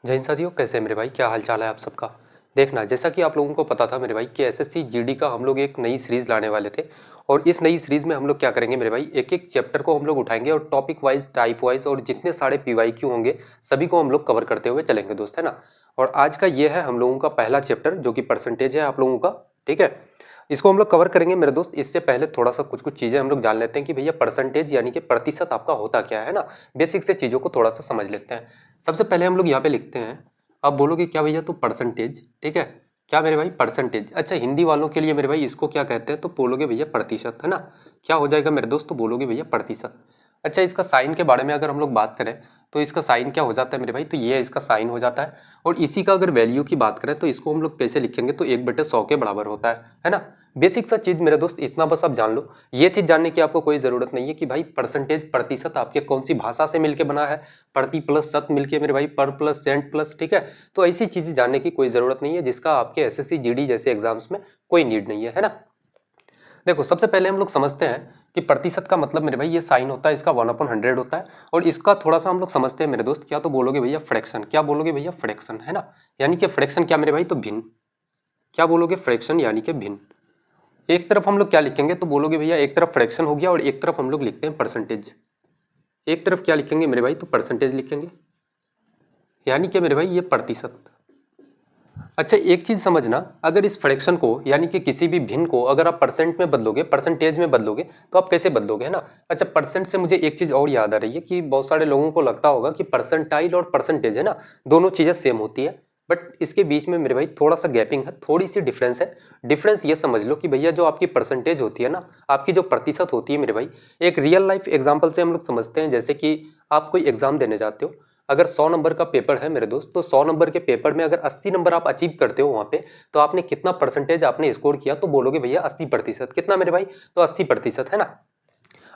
जय हिंद साथियों, कैसे हैं मेरे भाई? क्या हाल चाल है आप सबका? देखना, जैसा कि आप लोगों को पता था मेरे भाई कि एसएससी जीडी का हम लोग एक नई सीरीज लाने वाले थे। और इस नई सीरीज में हम लोग क्या करेंगे मेरे भाई, एक एक चैप्टर को हम लोग उठाएंगे और टॉपिक वाइज, टाइप वाइज और जितने सारे पीवाईक्यू होंगे सभी को हम लोग कवर करते हुए चलेंगे दोस्त, है ना। और आज का ये है हम लोगों का पहला चैप्टर जो कि परसेंटेज है आप लोगों का। ठीक है, इसको हम लोग कवर करेंगे मेरे दोस्त। इससे पहले थोड़ा सा कुछ कुछ चीजें हम लोग जान लेते हैं कि भैया परसेंटेज यानी कि प्रतिशत आपका होता क्या है ना। बेसिक से चीजों को थोड़ा सा समझ लेते हैं। सबसे पहले हम लोग यहाँ पे लिखते हैं। अब बोलोगे क्या भैया, तो परसेंटेज, ठीक है। क्या मेरे भाई, परसेंटेज। अच्छा, हिंदी वालों के लिए मेरे भाई इसको क्या कहते हैं, तो बोलोगे भैया प्रतिशत, है ना। क्या हो जाएगा मेरे दोस्त, तो बोलोगे भैया प्रतिशत। अच्छा, इसका साइन के बारे में अगर हम लोग बात करें तो इसका साइन क्या हो जाता है मेरे भाई, तो ये इसका साइन हो जाता है। और इसी का अगर वैल्यू की बात करें तो इसको हम लोग कैसे लिखेंगे, तो 1/100 के बराबर होता है ना। बेसिक सा चीज मेरे दोस्त, इतना बस आप जान लो। ये चीज जानने की आपको कोई जरूरत नहीं है कि भाई परसेंटेज, प्रतिशत आपके कौन सी भाषा से मिलके बना है। प्रति प्लस शत मिलके मेरे भाई, पर प्लस सेंट प्लस, ठीक है। तो ऐसी चीजें जानने की कोई जरूरत नहीं है जिसका आपके एसएससी जीडी जैसे एग्जाम्स में कोई नीड नहीं है ना। देखो, सबसे पहले हम लोग समझते हैं कि प्रतिशत का मतलब मेरे भाई ये साइन होता है, इसका 1/100 होता है। और इसका थोड़ा सा हम लोग समझते हैं मेरे दोस्त, क्या तो बोलोगे भैया फ्रैक्शन। क्या बोलोगे भैया, फ्रैक्शन, है ना। यानी कि फ्रैक्शन क्या मेरे भाई, तो भिन्न। क्या बोलोगे, फ्रैक्शन यानी कि भिन्न। एक तरफ हम लोग क्या लिखेंगे, तो बोलोगे भैया एक तरफ फ्रैक्शन हो गया और एक तरफ हम लोग लिखते हैं परसेंटेज। एक तरफ क्या लिखेंगे मेरे भाई, तो परसेंटेज लिखेंगे, यानी कि मेरे भाई ये प्रतिशत। अच्छा, एक चीज समझना, अगर इस फ्रैक्शन को यानी कि किसी भी भिन्न को अगर आप परसेंट में बदलोगे, परसेंटेज में बदलोगे, तो आप कैसे बदलोगे, है ना। अच्छा, परसेंट से मुझे एक चीज और याद आ रही है कि बहुत सारे लोगों को लगता होगा कि परसेंटाइल और परसेंटेज, है ना, दोनों चीजें सेम होती है। बट इसके बीच में मेरे भाई थोड़ा सा गैपिंग है, थोड़ी सी डिफरेंस है। डिफरेंस ये समझ लो कि भैया जो आपकी परसेंटेज होती है ना, आपकी जो प्रतिशत होती है मेरे भाई, एक रियल लाइफ एग्जाम्पल से हम लोग समझते हैं। जैसे कि आप कोई एग्जाम देने जाते हो, अगर 100 नंबर का पेपर है मेरे दोस्त, तो 100 नंबर के पेपर में अगर 80 नंबर आप अचीव करते हो वहां पे, तो आपने कितना परसेंटेज आपने स्कोर किया, तो बोलोगे भैया 80%। कितना मेरे भाई, तो 80%, है ना।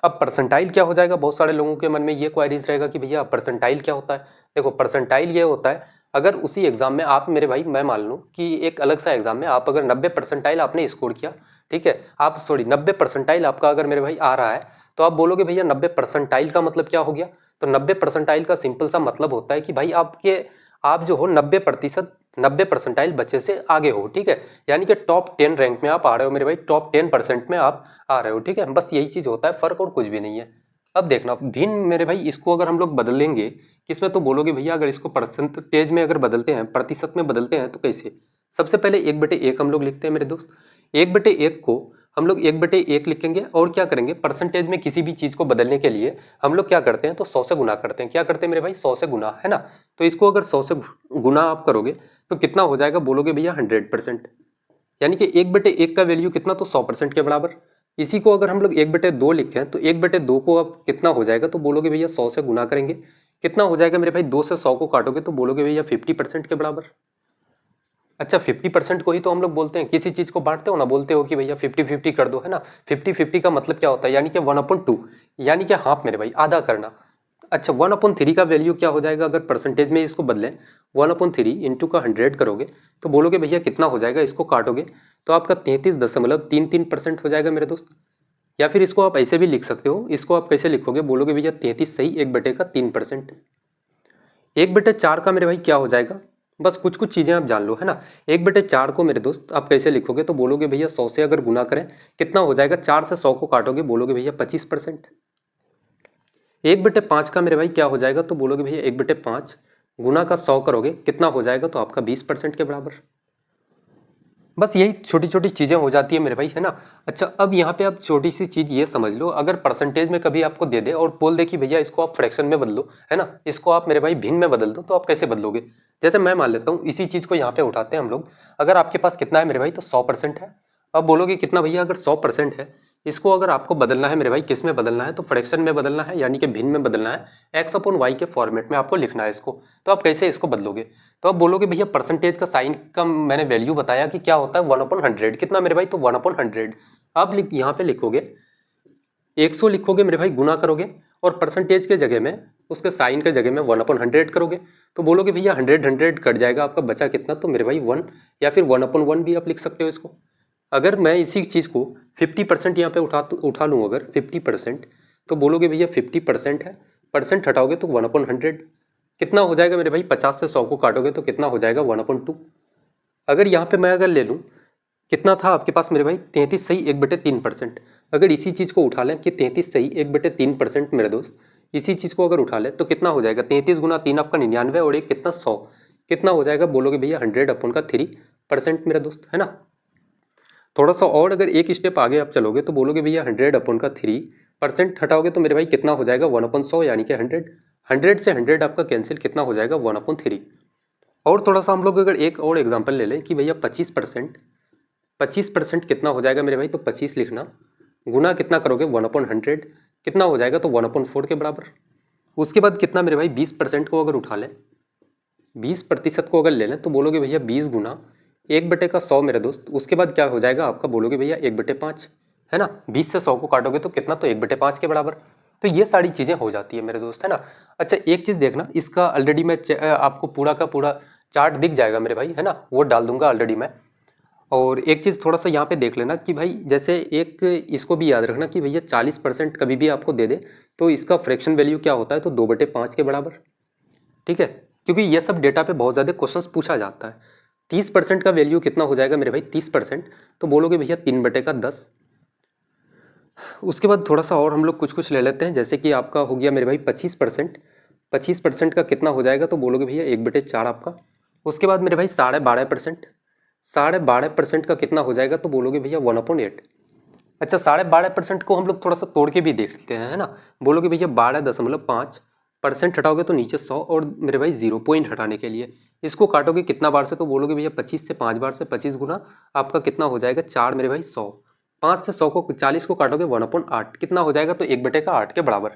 अब परसेंटाइल क्या हो जाएगा, बहुत सारे लोगों के मन में ये क्वारीज रहेगा कि भैया परसेंटाइल क्या होता है। देखो, परसेंटाइल ये होता है, अगर उसी एग्जाम में आप मेरे भाई, मैं मान लूं कि एक अलग सा एग्जाम में आप अगर 90% आपने स्कोर किया, ठीक है, आप सॉरी 90% आपका अगर मेरे भाई आ रहा है, तो आप बोलोगे भैया 90% का मतलब क्या हो गया। तो 90% का सिंपल सा मतलब होता है कि भाई आप जो हो 90%, 90% बच्चे से आगे हो, ठीक है। यानी कि टॉप 10 रैंक में आप आ रहे हो मेरे भाई, टॉप 10% में आप आ रहे हो, ठीक है। बस यही चीज होता है, फर्क और कुछ भी नहीं है। अब देखना, भिन्न मेरे भाई इसको अगर हम लोग बदल लेंगे किसमें, तो बोलोगे भैया अगर इसको परसेंटेज में अगर बदलते हैं, प्रतिशत में बदलते हैं, तो कैसे। सबसे पहले 1/1 हम लोग लिखते हैं मेरे दोस्त। 1/1 को हम लोग 1/1 लिखेंगे और क्या करेंगे, परसेंटेज में किसी भी चीज को बदलने के लिए हम लोग क्या करते हैं, तो 100 से गुना करते हैं। क्या करते हैं मेरे भाई, 100 से गुना, है ना। तो इसको अगर 100 से गुना आप करोगे तो कितना हो जाएगा, बोलोगे भैया 100%। यानी कि 1/1 का वैल्यू कितना, तो 100% के बराबर। इसी को अगर हम लोग 1/2 लिखें तो 1/2 को अब कितना हो जाएगा, तो बोलोगे भैया 100 से गुना करेंगे। कितना हो जाएगा मेरे भाई, 2 से 100 को काटोगे तो बोलोगे भैया 50% के बराबर। अच्छा, 50% को ही तो हम लोग बोलते हैं, किसी चीज को बांटते हो ना, बोलते हो कि भैया 50-50 कर दो, है ना। 50-50 का मतलब क्या होता है, यानी कि 1/2, यानी कि हाफ मेरे भाई, आधा करना। अच्छा, 1/3 का वैल्यू क्या हो जाएगा, अगर परसेंटेज में इसको बदलें, 1/3 इंटू का 100 करोगे तो बोलोगे भैया कितना हो जाएगा, इसको काटोगे तो आपका 33.33% हो जाएगा मेरे दोस्त। या फिर इसको आप ऐसे भी लिख सकते हो, इसको आप कैसे लिखोगे, बोलोगे भैया 33 सही 1/3%। 1/4 का मेरे भाई क्या हो जाएगा, बस कुछ कुछ चीजें आप जान लो, है ना। 1/4 को मेरे दोस्त आप कैसे लिखोगे, तो बोलोगे भैया 100 से अगर गुना करें कितना हो जाएगा, 4 से 100 को काटोगे बोलोगे भैया 25%। 1/5 का मेरे भाई क्या हो जाएगा, तो बोलोगे भैया 1/5 गुना का 100 करोगे कितना हो जाएगा, तो आपका 20% के बराबर। बस यही छोटी छोटी चीजें हो जाती है मेरे भाई, है ना। अच्छा, अब यहाँ पे आप छोटी सी चीज ये समझ लो, अगर परसेंटेज में कभी आपको दे दे और बोल दे कि भैया इसको आप फ्रैक्शन में बदलो, है ना, इसको आप मेरे भाई भिन्न में बदल दो, तो आप कैसे बदलोगे। जैसे मैं मान लेता हूँ, इसी चीज को यहाँ पे उठाते हैं हम लोग। अगर आपके पास कितना है मेरे भाई, तो 100% है। अब बोलोगे कितना भैया, अगर 100% है, इसको अगर आपको बदलना है मेरे भाई, किस में बदलना है, तो फ्रैक्शन में बदलना है, यानी कि भिन्न में बदलना है। x/y के फॉर्मेट में आपको लिखना है इसको। तो आप कैसे इसको बदलोगे, तो आप बोलोगे भैया परसेंटेज का साइन का मैंने वैल्यू बताया कि क्या होता है, 1/100। कितना मेरे भाई, तो 1/100। अब यहाँ पे लिखोगे 100, लिखोगे मेरे भाई, गुना करोगे और परसेंटेज के जगह में, उसके साइन के जगह में 1/100 करोगे, तो बोलोगे भैया 100 कट जाएगा, आपका बचा कितना, तो मेरे भाई 1, या फिर 1/1 भी आप लिख सकते हो इसको। अगर मैं इसी चीज को 50% यहाँ पे उठा लूँ, अगर 50%, तो बोलोगे भैया 50% है, परसेंट हटाओगे तो 1/100, कितना हो जाएगा मेरे भाई, 50 से 100 को काटोगे तो कितना हो जाएगा 1/2। अगर यहाँ पे मैं अगर ले लूँ, कितना था आपके पास मेरे भाई 33 सही 1/3%। अगर इसी चीज़ को उठा लें कि 33 सही 1/3% मेरे दोस्त, इसी चीज़ को अगर उठा लें तो कितना हो जाएगा, 33 गुना 3 आपका 99 और एक कितना 100, कितना हो जाएगा बोलोगे भैया 100/3% मेरा दोस्त, है ना। थोड़ा सा और अगर एक स्टेप आगे आप चलोगे तो बोलोगे भैया 100/3% हटाओगे तो मेरे भाई कितना हो जाएगा 1/100 यानी कि 100। 100 से 100 आपका कैंसिल, कितना हो जाएगा 1/3। और थोड़ा सा हम लोग अगर एक और एग्जांपल ले लें कि भैया 25% कितना हो जाएगा मेरे भाई, तो 25 लिखना, गुना कितना करोगे 1/100, कितना हो जाएगा तो 1/4 के बराबर। उसके बाद कितना मेरे भाई 20% को अगर उठा लें, 20% को अगर ले लें तो बोलोगे भैया 20 गुना 1/100 मेरे दोस्त। उसके बाद क्या हो जाएगा आपका, बोलोगे भैया 1/5, है ना। 20 से 100 को काटोगे तो कितना, तो 1/5 के बराबर। तो ये सारी चीज़ें हो जाती है मेरे दोस्त, है ना। अच्छा एक चीज़ देखना, इसका ऑलरेडी मैं आपको पूरा का पूरा चार्ट दिख जाएगा मेरे भाई, है ना, वो डाल दूंगा ऑलरेडी मैं। और एक चीज़ थोड़ा सा यहाँ पे देख लेना कि भाई जैसे एक इसको भी याद रखना कि भैया 40% कभी भी आपको दे दे तो इसका फ्रैक्शन वैल्यू क्या होता है, तो 2/5 के बराबर, ठीक है। क्योंकि ये सब डेटा पे बहुत ज़्यादा क्वेश्चंस पूछा जाता है। 30% का वैल्यू कितना हो जाएगा मेरे भाई, 30%, तो बोलोगे भैया 3/10। उसके बाद थोड़ा सा और हम लोग कुछ कुछ ले लेते हैं, जैसे कि आपका हो गया मेरे भाई 25%। 25% का कितना हो जाएगा, तो बोलोगे भैया 1/4 आपका। उसके बाद मेरे भाई 12.5%, 12.5% का कितना हो जाएगा, तो बोलोगे भैया 1/8। अच्छा 12.5% को हम लोग थोड़ा सा तोड़ के भी देख लेते हैं, है ना। बोलोगे भैया 12.5% हटाओगे तो नीचे 100 और मेरे भाई 0 पॉइंट हटाने के लिए इसको काटोगे कितना बार से, तो बोलोगे भैया 25 से 5 बार से, 25 गुना आपका कितना हो जाएगा 4 मेरे भाई 100। 5 से 100 को 40 को काटोगे 1/8, कितना हो जाएगा, तो 1/8 के बराबर।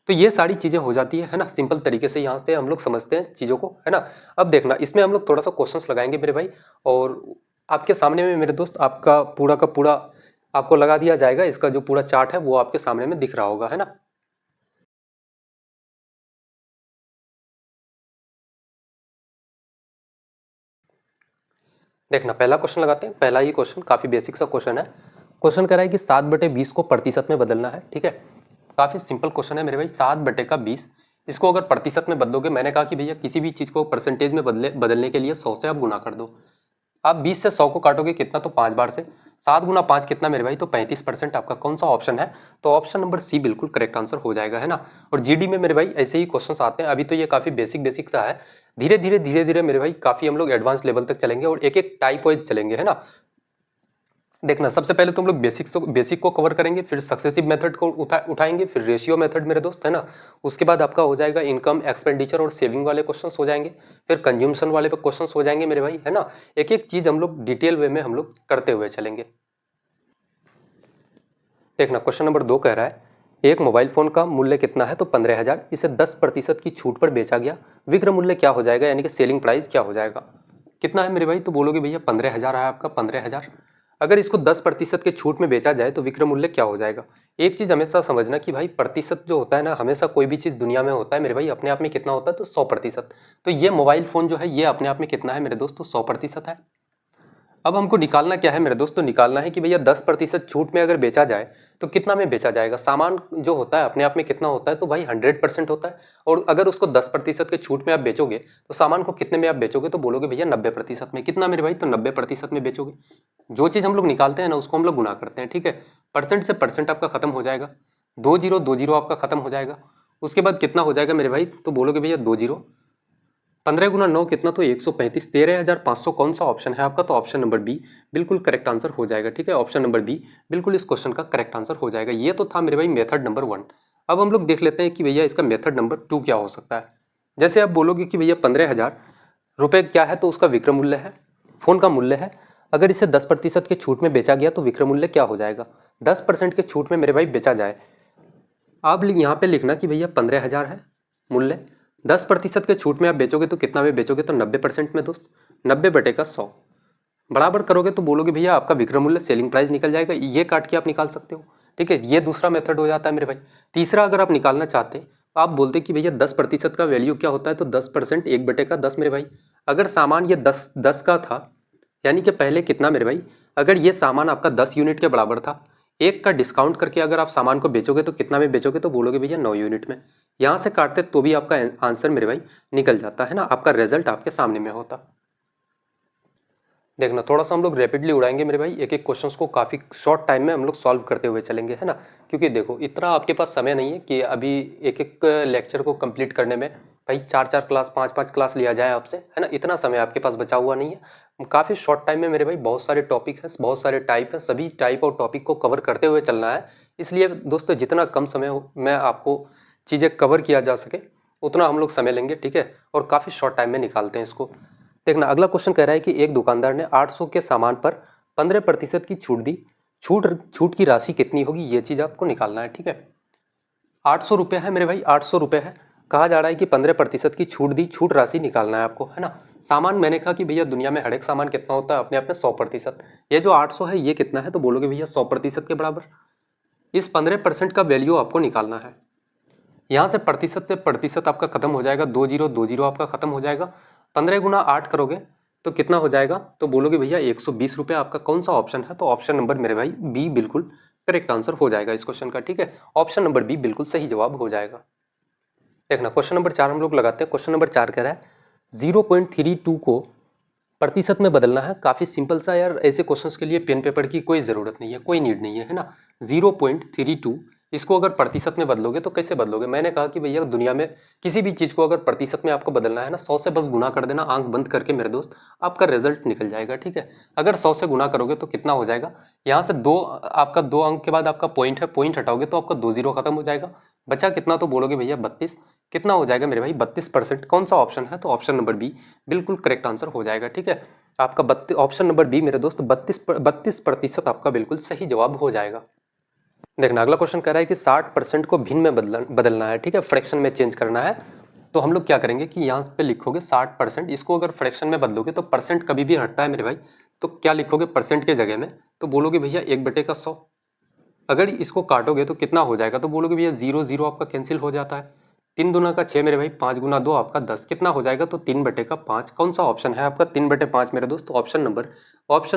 तो ये सारी चीज़ें हो जाती है ना, सिंपल तरीके से यहाँ से हम लोग समझते हैं चीज़ों को, है ना। अब देखना इसमें हम लोग थोड़ा सा क्वेश्चंस लगाएंगे मेरे भाई, और आपके सामने में मेरे दोस्त आपका पूरा का पूरा आपको लगा दिया जाएगा, इसका जो पूरा चार्ट है वो आपके सामने में दिख रहा होगा, है ना। देखना पहला क्वेश्चन लगाते हैं, पहला ही क्वेश्चन काफ़ी बेसिक सा क्वेश्चन है। क्वेश्चन कह रहा है कि 7/20 को प्रतिशत में बदलना है, ठीक है। काफ़ी सिंपल क्वेश्चन है मेरे भाई, 7/20 इसको अगर प्रतिशत में बदलोगे, मैंने कहा कि भैया किसी भी चीज़ को परसेंटेज में बदलने के लिए 100 से आप गुना कर दो। आप 20 से 100 को काटोगे कितना, तो 5 बार से, 7 गुना 5 कितना मेरे भाई, तो 35%। आपका कौन सा ऑप्शन है, तो ऑप्शन नंबर सी बिल्कुल करेक्ट आंसर हो जाएगा, है ना। और जीडी में मेरे भाई ऐसे ही क्वेश्चंस आते हैं, अभी तो ये काफ़ी बेसिक सा है। धीरे धीरे मेरे भाई काफ़ी हम लोग एडवांस लेवल तक चलेंगे और एक एक टाइप वाइज चलेंगे, है ना। देखना सबसे पहले तो हम लोग बेसिक को कवर करेंगे, फिर सक्सेसिव मेथड को उठाएंगे, फिर रेशियो मेथड मेरे दोस्त, है ना। उसके बाद आपका हो जाएगा इनकम एक्सपेंडिचर और सेविंग वाले क्वेश्चंस हो जाएंगे, फिर कंज्यूमशन वाले पे क्वेश्चंस हो जाएंगे मेरे भाई, है ना। एक एक चीज हम लोग डिटेल वे में हम लोग करते हुए चलेंगे। देखना क्वेश्चन नंबर 2 कह रहा है, एक मोबाइल फोन का मूल्य कितना है, तो 15,000, इसे 10% की छूट पर बेचा गया, विक्रय मूल्य क्या हो जाएगा, यानी कि सेलिंग प्राइस क्या हो जाएगा। कितना है मेरे भाई, तो बोलोगे भैया 15,000 है आपका, 15,000। अगर इसको 10% के छूट में बेचा जाए तो विक्रय मूल्य क्या हो जाएगा। एक चीज हमेशा समझना कि भाई प्रतिशत जो होता है ना, हमेशा कोई भी चीज दुनिया में होता है मेरे भाई अपने आप में कितना होता है, तो 100%। तो ये मोबाइल फोन जो है ये अपने आप में कितना है मेरे दोस्त, तो 100% है। अब हमको निकालना क्या है मेरे दोस्त, तो निकालना है कि भैया 10% छूट में अगर बेचा जाए तो कितना में बेचा जाएगा। सामान जो होता है अपने आप में कितना होता है, तो भाई 100% होता है। और अगर उसको 10% के छूट में आप बेचोगे तो सामान को कितने में आप बेचोगे, तो बोलोगे भैया 90% में। कितना मेरे भाई, तो 90% में बेचोगे। जो चीज़ हम लोग निकालते हैं ना उसको हम लोग गुना करते हैं, ठीक है। परसेंट से परसेंट आपका खत्म हो जाएगा, 2 जीरो आपका खत्म हो जाएगा। उसके बाद कितना हो जाएगा मेरे भाई, तो बोलोगे भैया 2 जीरो, 15 गुना 9 कितना, तो 135, 13,500 कौन सा ऑप्शन है आपका, तो ऑप्शन नंबर बी बिल्कुल करेक्ट आंसर हो जाएगा, ठीक है। ऑप्शन नंबर बी बिल्कुल इस क्वेश्चन का करेक्ट आंसर हो जाएगा। ये तो था मेरे भाई मेथड नंबर 1। अब हम लोग देख लेते हैं कि भैया इसका मेथड नंबर 2 क्या हो सकता है। जैसे आप बोलोगे कि भैया 15,000 रुपये क्या है, तो उसका विक्रय मूल्य है, फोन का मूल्य है। अगर इसे 10% के छूट में बेचा गया तो विक्रय मूल्य क्या हो जाएगा। 10% के छूट में मेरे भाई बेचा जाए, आप यहाँ पे लिखना कि भैया 15,000 है मूल्य, 10% के छूट में आप बेचोगे तो कितना में बेचोगे, तो 90% में दोस्त, 90/100 बराबर करोगे तो बोलोगे भैया आपका विक्रय मूल्य सेलिंग प्राइस निकल जाएगा। ये काट के आप निकाल सकते हो, ठीक है। ये दूसरा मेथड हो जाता है मेरे भाई। तीसरा अगर आप निकालना चाहते हैं तो आप बोलते कि भैया 10% का वैल्यू क्या होता है, तो 10% 1/10 मेरे भाई। अगर सामान ये 10 का था, यानी कि पहले कितना मेरे भाई, अगर ये सामान आपका 10 यूनिट के बराबर था, एक का डिस्काउंट करके अगर आप सामान को बेचोगे तो कितना में बेचोगे, तो बोलोगे भैया 9 यूनिट में। यहाँ से काटते तो भी आपका आंसर मेरे भाई निकल जाता है ना, आपका रिजल्ट आपके सामने में होता। देखना थोड़ा सा हम लोग रैपिडली उड़ाएंगे मेरे भाई, एक एक क्वेश्चंस को काफ़ी शॉर्ट टाइम में हम लोग सॉल्व करते हुए चलेंगे, है ना। क्योंकि देखो इतना आपके पास समय नहीं है कि अभी एक एक लेक्चर को कंप्लीट करने में भाई 4-4 क्लास 5-5 क्लास लिया जाए आपसे, है ना। इतना समय आपके पास बचा हुआ नहीं है। काफ़ी शॉर्ट टाइम में मेरे भाई बहुत सारे टॉपिक हैं, बहुत सारे टाइप हैं, सभी टाइप और टॉपिक को कवर करते हुए चलना है। इसलिए दोस्तों जितना कम समय में आपको चीज़ें कवर किया जा सके उतना हम लोग समय लेंगे, ठीक है, और काफ़ी शॉर्ट टाइम में निकालते हैं इसको। देखना अगला क्वेश्चन कह रहा है कि एक दुकानदार ने 800 के सामान पर 15% की छूट दी, छूट की राशि कितनी होगी, ये चीज आपको निकालना है, ठीक है। 800 रुपये है मेरे भाई, 800 रुपये है, कहा जा रहा है कि 15% की छूट दी, छूट राशि निकालना है आपको, है ना। सामान मैंने कहा कि भैया दुनिया में हर एक सामान कितना होता है अपने आप में 100%, ये जो 800 है ये कितना है, तो बोलोगे भैया 100% के बराबर। इस 15% का वैल्यू आपको निकालना है। यहाँ से प्रतिशत से प्रतिशत आपका खत्म हो जाएगा, 20 आपका खत्म हो जाएगा। 15 गुना 8 करोगे तो कितना हो जाएगा, तो बोलोगे भैया 120 रुपये। आपका कौन सा ऑप्शन है, तो ऑप्शन नंबर मेरे भाई बी बिल्कुल करेक्ट आंसर हो जाएगा इस क्वेश्चन का, ठीक है। ऑप्शन नंबर बी बिल्कुल सही जवाब हो जाएगा। देखना क्वेश्चन नंबर 4 हम लोग लगाते हैं। क्वेश्चन नंबर 4 कह रहा है 0.32 को प्रतिशत में बदलना है। काफी सिंपल सा यार, ऐसे क्वेश्चंस के लिए पेन पेपर की कोई जरूरत नहीं है, कोई नीड नहीं है ना। 0.32 इसको अगर प्रतिशत में बदलोगे तो कैसे बदलोगे, मैंने कहा कि भैया दुनिया में किसी भी चीज को अगर प्रतिशत में आपको बदलना है ना, 100 से बस गुना कर देना आंख बंद करके मेरे दोस्त, आपका रिजल्ट निकल जाएगा, ठीक है। अगर 100 से गुना करोगे तो कितना हो जाएगा, यहाँ से दो आपका 2 अंक के बाद आपका पॉइंट है, पॉइंट हटाओगे तो आपका 2 जीरो खत्म हो जाएगा, बचा कितना, तो बोलोगे भैया 32। कितना हो जाएगा मेरे भाई 32%। कौन सा ऑप्शन है, तो ऑप्शन नंबर बी बिल्कुल करेक्ट आंसर हो जाएगा, ठीक है। आपका ऑप्शन नंबर बी मेरे दोस्त 32% आपका बिल्कुल सही जवाब हो जाएगा। देखना अगला क्वेश्चन कह रहा है कि 60% को भिन्न में बदलना है, ठीक है, फ्रैक्शन में चेंज करना है। तो हम लोग क्या करेंगे कि यहाँ पे लिखोगे 60%, इसको अगर फ्रैक्शन में बदलोगे तो परसेंट कभी भी हटता है मेरे भाई, तो क्या लिखोगे परसेंट के जगह में, तो बोलोगे भैया 1/100। अगर इसको काटोगे तो कितना हो जाएगा, तो बोलोगे भैया 0 आपका कैंसिल हो जाता है। 3 दूना का 6 मेरे भाई, 5 गुना 2 आपका 10, कितना हो जाएगा, तो 3/5। कौन सा ऑप्शन है आपका 3/5 मेरे दोस्त, ऑप्शन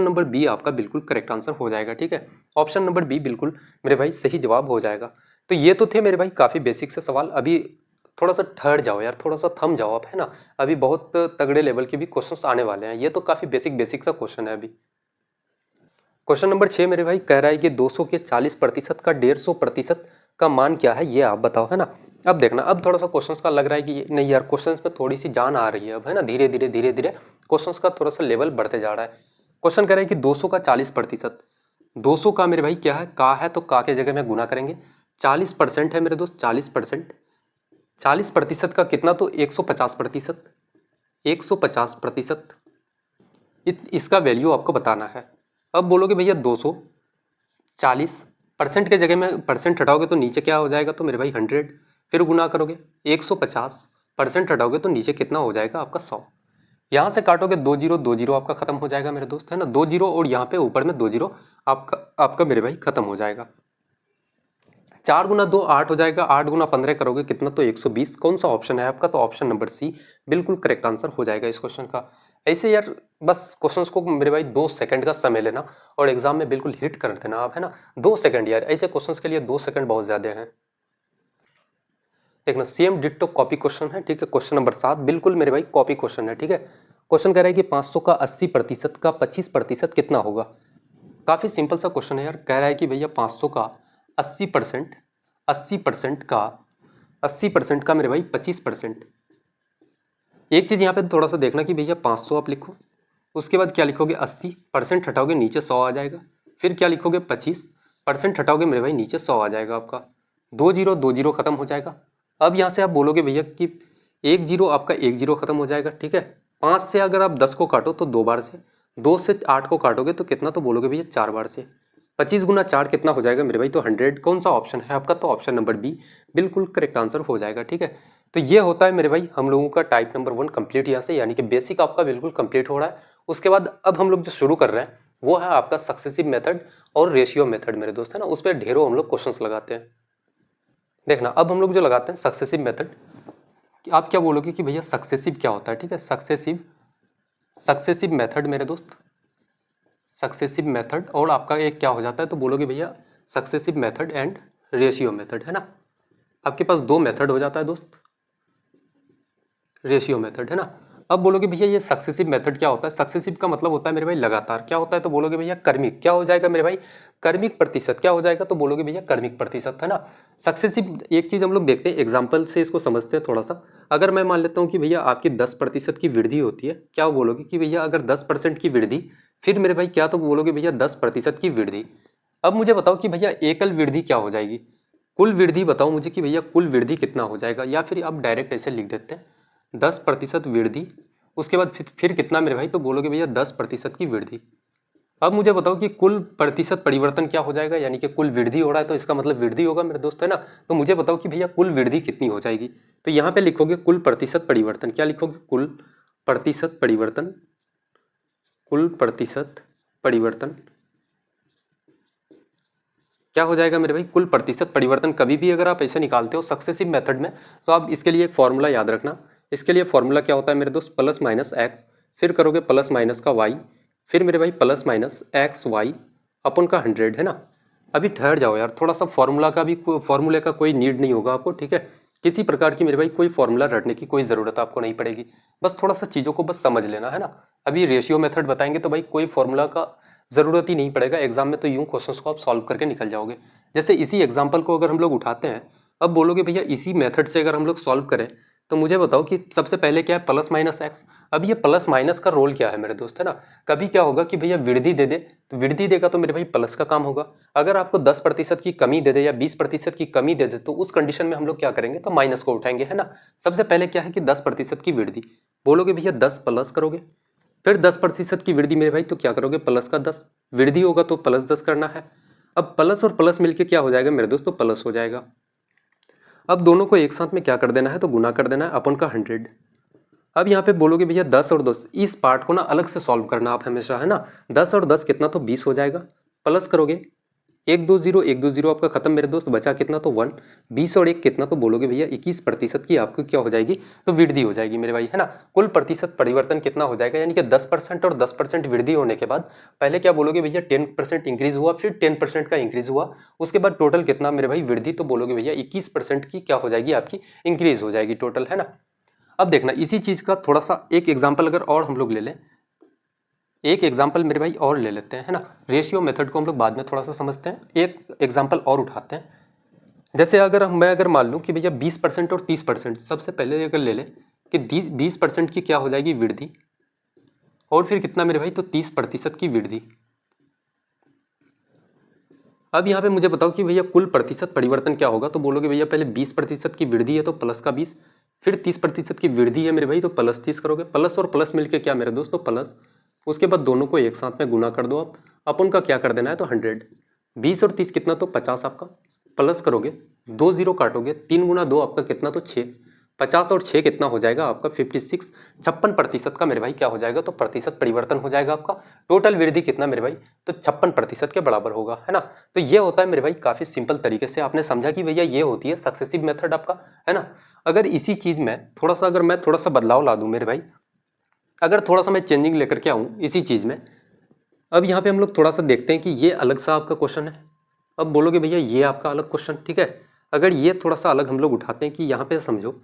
नंबर बी आपका बिल्कुल करेक्ट आंसर हो जाएगा, ठीक है। ऑप्शन नंबर बी बिल्कुल मेरे भाई सही जवाब हो जाएगा। तो ये तो थे मेरे भाई काफी बेसिक से सवाल। अभी थोड़ा सा ठहर जाओ यार, थोड़ा सा थम जाओ आप, है ना। अभी बहुत तगड़े लेवल के भी क्वेश्चंस आने वाले हैं, ये तो काफी बेसिक सा क्वेश्चन है अभी। क्वेश्चन नंबर 6 मेरे भाई कह रहा है कि 200 के 40% का 150% का मान क्या है, ये आप बताओ, है ना। अब देखना, अब थोड़ा सा क्वेश्चंस का लग रहा है कि नहीं यार क्वेश्चंस में थोड़ी सी जान आ रही है अब, है ना। धीरे धीरे क्वेश्चंस का थोड़ा सा लेवल बढ़ते जा रहा है। क्वेश्चन कह रहा है कि 200 का 40%, 200 का मेरे भाई क्या है, का है, तो का के जगह में गुना करेंगे। 40% है मेरे दोस्त, 40%, 40% का कितना, तो 150%, 150%। इसका वैल्यू आपको बताना है। अब बोलोगे भैया 240, परसेंट के जगह में परसेंट हटाओगे तो नीचे क्या हो जाएगा, तो मेरे भाई 100, फिर गुना करोगे 150, परसेंट हटाओगे तो नीचे कितना हो जाएगा आपका 100। यहाँ से काटोगे 2 जीरो आपका खत्म हो जाएगा मेरे दोस्त, है ना। 2 जीरो और यहाँ पे ऊपर में 2 जीरो आपका मेरे भाई खत्म हो जाएगा। 4 गुना 2 8 हो जाएगा, 8 गुना 15 करोगे कितना, तो 120। कौन सा ऑप्शन है आपका, तो ऑप्शन नंबर सी बिल्कुल करेक्ट आंसर हो जाएगा इस क्वेश्चन का। ऐसे यार बस क्वेश्चंस को मेरे भाई 2 सेकंड का समय लेना और एग्जाम में बिल्कुल हिट कर देना आप, है ना। 2 सेकंड यार, ऐसे क्वेश्चंस के लिए 2 सेकंड बहुत ज्यादा हैं। देखना सेम डिट्टो कॉपी क्वेश्चन है, ठीक है। क्वेश्चन नंबर 7 बिल्कुल मेरे भाई कॉपी क्वेश्चन है, ठीक है। क्वेश्चन कह रहा है कि 500 का 80% का 25% कितना होगा। काफी सिंपल सा क्वेश्चन है यार। कह रहा है कि भैया 500 का 80%, 80% का मेरे भाई 25%। एक चीज यहाँ पे थोड़ा सा देखना कि भैया 500 आप लिखो, उसके बाद क्या लिखोगे 80, परसेंट हटाओगे नीचे 100 आ जाएगा, फिर क्या लिखोगे 25, परसेंट हटाओगे मेरे भाई नीचे 100 आ जाएगा आपका। 2 जीरो खत्म हो जाएगा। अब यहाँ से आप बोलोगे भैया कि 1 जीरो आपका 1 जीरो खत्म हो जाएगा, ठीक है। 5 से अगर आप 10 को काटो तो 2 बार से, 2 से 8 को काटोगे तो कितना, तो बोलोगे भैया 4 बार से। 25 गुना 4 कितना हो जाएगा मेरे भाई, तो 100। कौन सा ऑप्शन है आपका, तो ऑप्शन नंबर बी बिल्कुल करेक्ट आंसर हो जाएगा, ठीक है। तो ये होता है मेरे भाई हम लोगों का टाइप नंबर 1 कंप्लीट यहाँ से, यानी कि बेसिक आपका बिल्कुल कंप्लीट हो रहा है। उसके बाद अब हम लोग जो शुरू कर रहे हैं वो है आपका सक्सेसिव मेथड और रेशियो मेथड मेरे दोस्त, है ना। उस पर ढेरों हम लोग क्वेश्चंस लगाते हैं। देखना अब हम लोग जो लगाते हैं सक्सेसिव मेथड, आप क्या बोलोगे कि भैया सक्सेसिव क्या होता है, ठीक है। सक्सेसिव मेथड मेरे दोस्त, सक्सेसिव मेथड और आपका एक क्या हो जाता है, तो बोलोगे भैया successive method and ratio method, है ना। आपके पास दो मेथड हो जाता है दोस्त, रेशियो मेथड है ना। अब बोलोगे भैया ये सक्सेसिव मेथड क्या होता है, सक्सेसिव का मतलब होता है मेरे भाई लगातार, क्या होता है तो बोलोगे भैया कर्मिक, क्या हो जाएगा मेरे भाई कर्मिक प्रतिशत, क्या हो जाएगा तो बोलोगे भैया कर्मिक प्रतिशत है ना। सक्सेसिव एक चीज हम लोग देखते हैं एग्जाम्पल से इसको समझते हैं थोड़ा सा। अगर मैं मान लेता हूँ कि भैया आपकी 10% की वृद्धि होती है, क्या बोलोगे कि भैया अगर 10% की वृद्धि, फिर मेरे भाई क्या तो बोलोगे भैया 10% की वृद्धि। अब मुझे बताओ कि भैया एकल वृद्धि क्या हो जाएगी, कुल वृद्धि बताओ मुझे कि भैया कुल वृद्धि कितना हो जाएगा, या फिर आप डायरेक्ट ऐसे लिख देते हैं 10% वृद्धि, उसके बाद फिर कितना मेरे भाई तो बोलोगे भैया 10% की वृद्धि। अब मुझे बताओ कि कुल प्रतिशत परिवर्तन क्या हो जाएगा, यानी कि कुल वृद्धि हो रहा है तो इसका मतलब वृद्धि होगा मेरे दोस्त है ना। तो मुझे बताओ कि भैया कुल वृद्धि कितनी हो जाएगी, तो यहाँ पे लिखोगे कुल प्रतिशत परिवर्तन, क्या लिखोगे कुल प्रतिशत परिवर्तन, कुल प्रतिशत परिवर्तन क्या हो जाएगा मेरे भाई कुल प्रतिशत परिवर्तन। कभी भी अगर आप ऐसे निकालते हो सक्सेसिव मेथड में तो आप इसके लिए एक फॉर्मूला याद रखना, इसके लिए फॉर्मूला क्या होता है मेरे दोस्त प्लस माइनस एक्स, फिर करोगे प्लस माइनस का वाई, फिर मेरे भाई प्लस माइनस एक्स वाई अपन का 100 है ना। अभी ठहर जाओ यार, थोड़ा सा फॉर्मूला का भी फॉर्मूले का कोई नीड नहीं होगा आपको, ठीक है। किसी प्रकार की मेरे भाई कोई फॉर्मूला रटने की कोई ज़रूरत आपको नहीं पड़ेगी, बस थोड़ा सा चीज़ों को बस समझ लेना है ना। अभी रेशियो मेथड बताएंगे तो भाई कोई फॉर्मूला का ज़रूरत ही नहीं पड़ेगा, एग्जाम में तो यूं क्वेश्चंस को आप सॉल्व करके निकल जाओगे। जैसे इसी एग्जाम्पल को अगर हम लोग उठाते हैं, अब बोलोगे भैया इसी मेथड से अगर हम लोग सॉल्व करें तो मुझे बताओ कि सबसे पहले क्या है प्लस माइनस एक्स। अब ये प्लस माइनस का रोल क्या है मेरे दोस्त है ना। कभी क्या होगा कि भैया वृद्धि दे दे तो वृद्धि देगा तो मेरे भाई प्लस का काम होगा, अगर आपको 10% की कमी दे दे या 20% की कमी दे दे तो उस कंडीशन में हम लोग क्या करेंगे तो माइनस को उठाएंगे है ना। सबसे पहले क्या है कि 10% की वृद्धि, बोलोगे भैया 10 प्लस करोगे, फिर 10% की वृद्धि मेरे भाई तो क्या करोगे प्लस का 10, वृद्धि होगा तो प्लस 10 करना है। अब प्लस और प्लस मिलके क्या हो जाएगा मेरे दोस्तों प्लस हो जाएगा। अब दोनों को एक साथ में क्या कर देना है तो गुना कर देना है अपन का 100। अब यहाँ पे बोलोगे भैया 10 और 10, इस पार्ट को ना अलग से सॉल्व करना आप हमेशा है ना। 10 और 10 कितना तो 20 हो जाएगा, प्लस करोगे 1 2 0 आपका खत्म मेरे दोस्त, बचा कितना तो 1, 20 और 1 कितना तो बोलोगे भैया 21% की आपको क्या हो जाएगी तो वृद्धि हो जाएगी मेरे भाई है ना। कुल प्रतिशत परिवर्तन कितना हो जाएगा, यानी कि 10% और 10% वृद्धि होने के बाद पहले क्या बोलोगे भैया 10% इंक्रीज हुआ, फिर 10% का इंक्रीज हुआ, उसके बाद टोटल कितना मेरे भाई वृद्धि तो बोलोगे भैया 21% की क्या हो जाएगी आपकी इंक्रीज हो जाएगी टोटल है ना। अब देखना इसी चीज का थोड़ा सा एक एग्जाम्पल अगर और हम लोग ले लें, एक एग्जाम्पल मेरे भाई और ले लेते हैं है ना। रेशियो मेथड को हम लोग बाद में थोड़ा सा समझते हैं, एक एग्जाम्पल और उठाते हैं। जैसे मैं अगर मान लूँ कि भैया 20% और 30%, सबसे पहले अगर ले लें कि 20% की क्या हो जाएगी वृद्धि, और फिर कितना मेरे भाई तो 30% की वृद्धि। अब यहाँ पे मुझे बताओ कि भैया कुल प्रतिशत परिवर्तन क्या होगा, तो बोलोगे भैया पहले 20% की वृद्धि है तो प्लस का 20, फिर 30% की वृद्धि है मेरे भाई तो प्लस 30 करोगे, प्लस और प्लस मिलके क्या मेरे दोस्तों प्लस, उसके बाद दोनों को एक साथ में गुना कर दो आप, अपन का क्या कर देना है तो 100, 20 और 30 कितना तो 50 आपका, प्लस करोगे 2 0 काटोगे, 3 गुना 2 आपका कितना तो 6, 50 और 6 कितना हो जाएगा आपका 56, 56% का मेरे भाई क्या हो जाएगा तो प्रतिशत परिवर्तन हो जाएगा आपका। टोटल वृद्धि कितना मेरे भाई तो 56% के बराबर होगा है ना। तो ये होता है मेरे भाई काफी सिंपल तरीके से आपने समझा कि भैया ये होती है सक्सेसिव मेथड आपका है ना। अगर इसी चीज में थोड़ा सा अगर मैं थोड़ा सा बदलाव ला दूं मेरे भाई, अगर थोड़ा सा मैं चेंजिंग लेकर के आऊं इसी चीज में, अब यहाँ पे हम लोग थोड़ा सा देखते हैं कि ये अलग सा आपका क्वेश्चन है। अब बोलोगे भैया ये आपका अलग क्वेश्चन, ठीक है। अगर ये थोड़ा सा अलग हम लोग उठाते हैं कि यहाँ पे समझो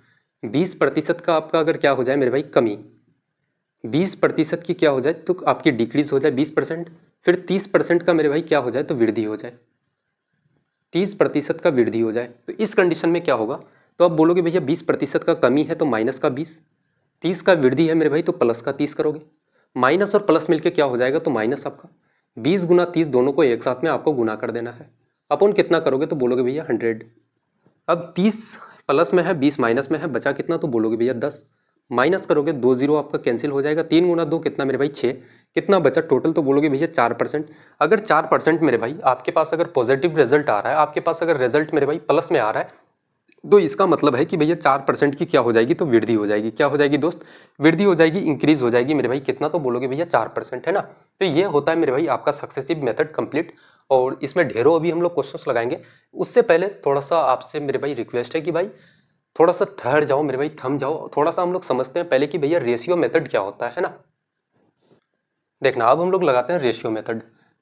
20% का आपका अगर क्या हो जाए मेरे भाई कमी, 20% की क्या हो जाए तो आपकी डिक्रीज हो जाए 20%, फिर 30% का मेरे भाई क्या हो जाए तो वृद्धि हो जाए, 30% का वृद्धि हो जाए, तो इस कंडीशन में क्या होगा तो आप बोलोगे भैया 20% का कमी है तो माइनस का 20, 30 का वृद्धि है मेरे भाई तो प्लस का 30 करोगे, माइनस और प्लस मिलके क्या हो जाएगा तो माइनस आपका 20 गुना 30 दोनों को एक साथ में आपको गुना कर देना है, अपन कितना करोगे तो बोलोगे भैया 100। अब 30 प्लस में है 20 माइनस में है, बचा कितना तो बोलोगे भैया 10, माइनस करोगे 2 0 आपका कैंसिल हो जाएगा, 3 गुना 2 कितना मेरे भाई 6, कितना बचा टोटल तो बोलोगे भैया 4%। अगर 4% मेरे भाई आपके पास अगर पॉजिटिव रिजल्ट आ रहा है, आपके पास अगर रिजल्ट मेरे भाई प्लस में आ रहा है, तो इसका मतलब है कि भैया 4% की क्या हो जाएगी तो वृद्धि हो जाएगी, क्या हो जाएगी दोस्त वृद्धि हो जाएगी, इंक्रीज हो जाएगी मेरे भाई कितना तो बोलोगे भैया 4% है ना। तो ये होता है मेरे भाई आपका सक्सेसिव मेथड कंप्लीट, और इसमें ढेरों अभी हम लोग क्वेश्चंस लगाएंगे। उससे पहले थोड़ा सा आपसे मेरे भाई रिक्वेस्ट है कि भाई थोड़ा सा ठहर जाओ मेरे भाई, थम जाओ, थोड़ा सा हम लोग समझते हैं पहले कि भैया रेशियो मेथड क्या होता है ना। देखना अब हम लोग लगाते हैं रेशियो मेथड,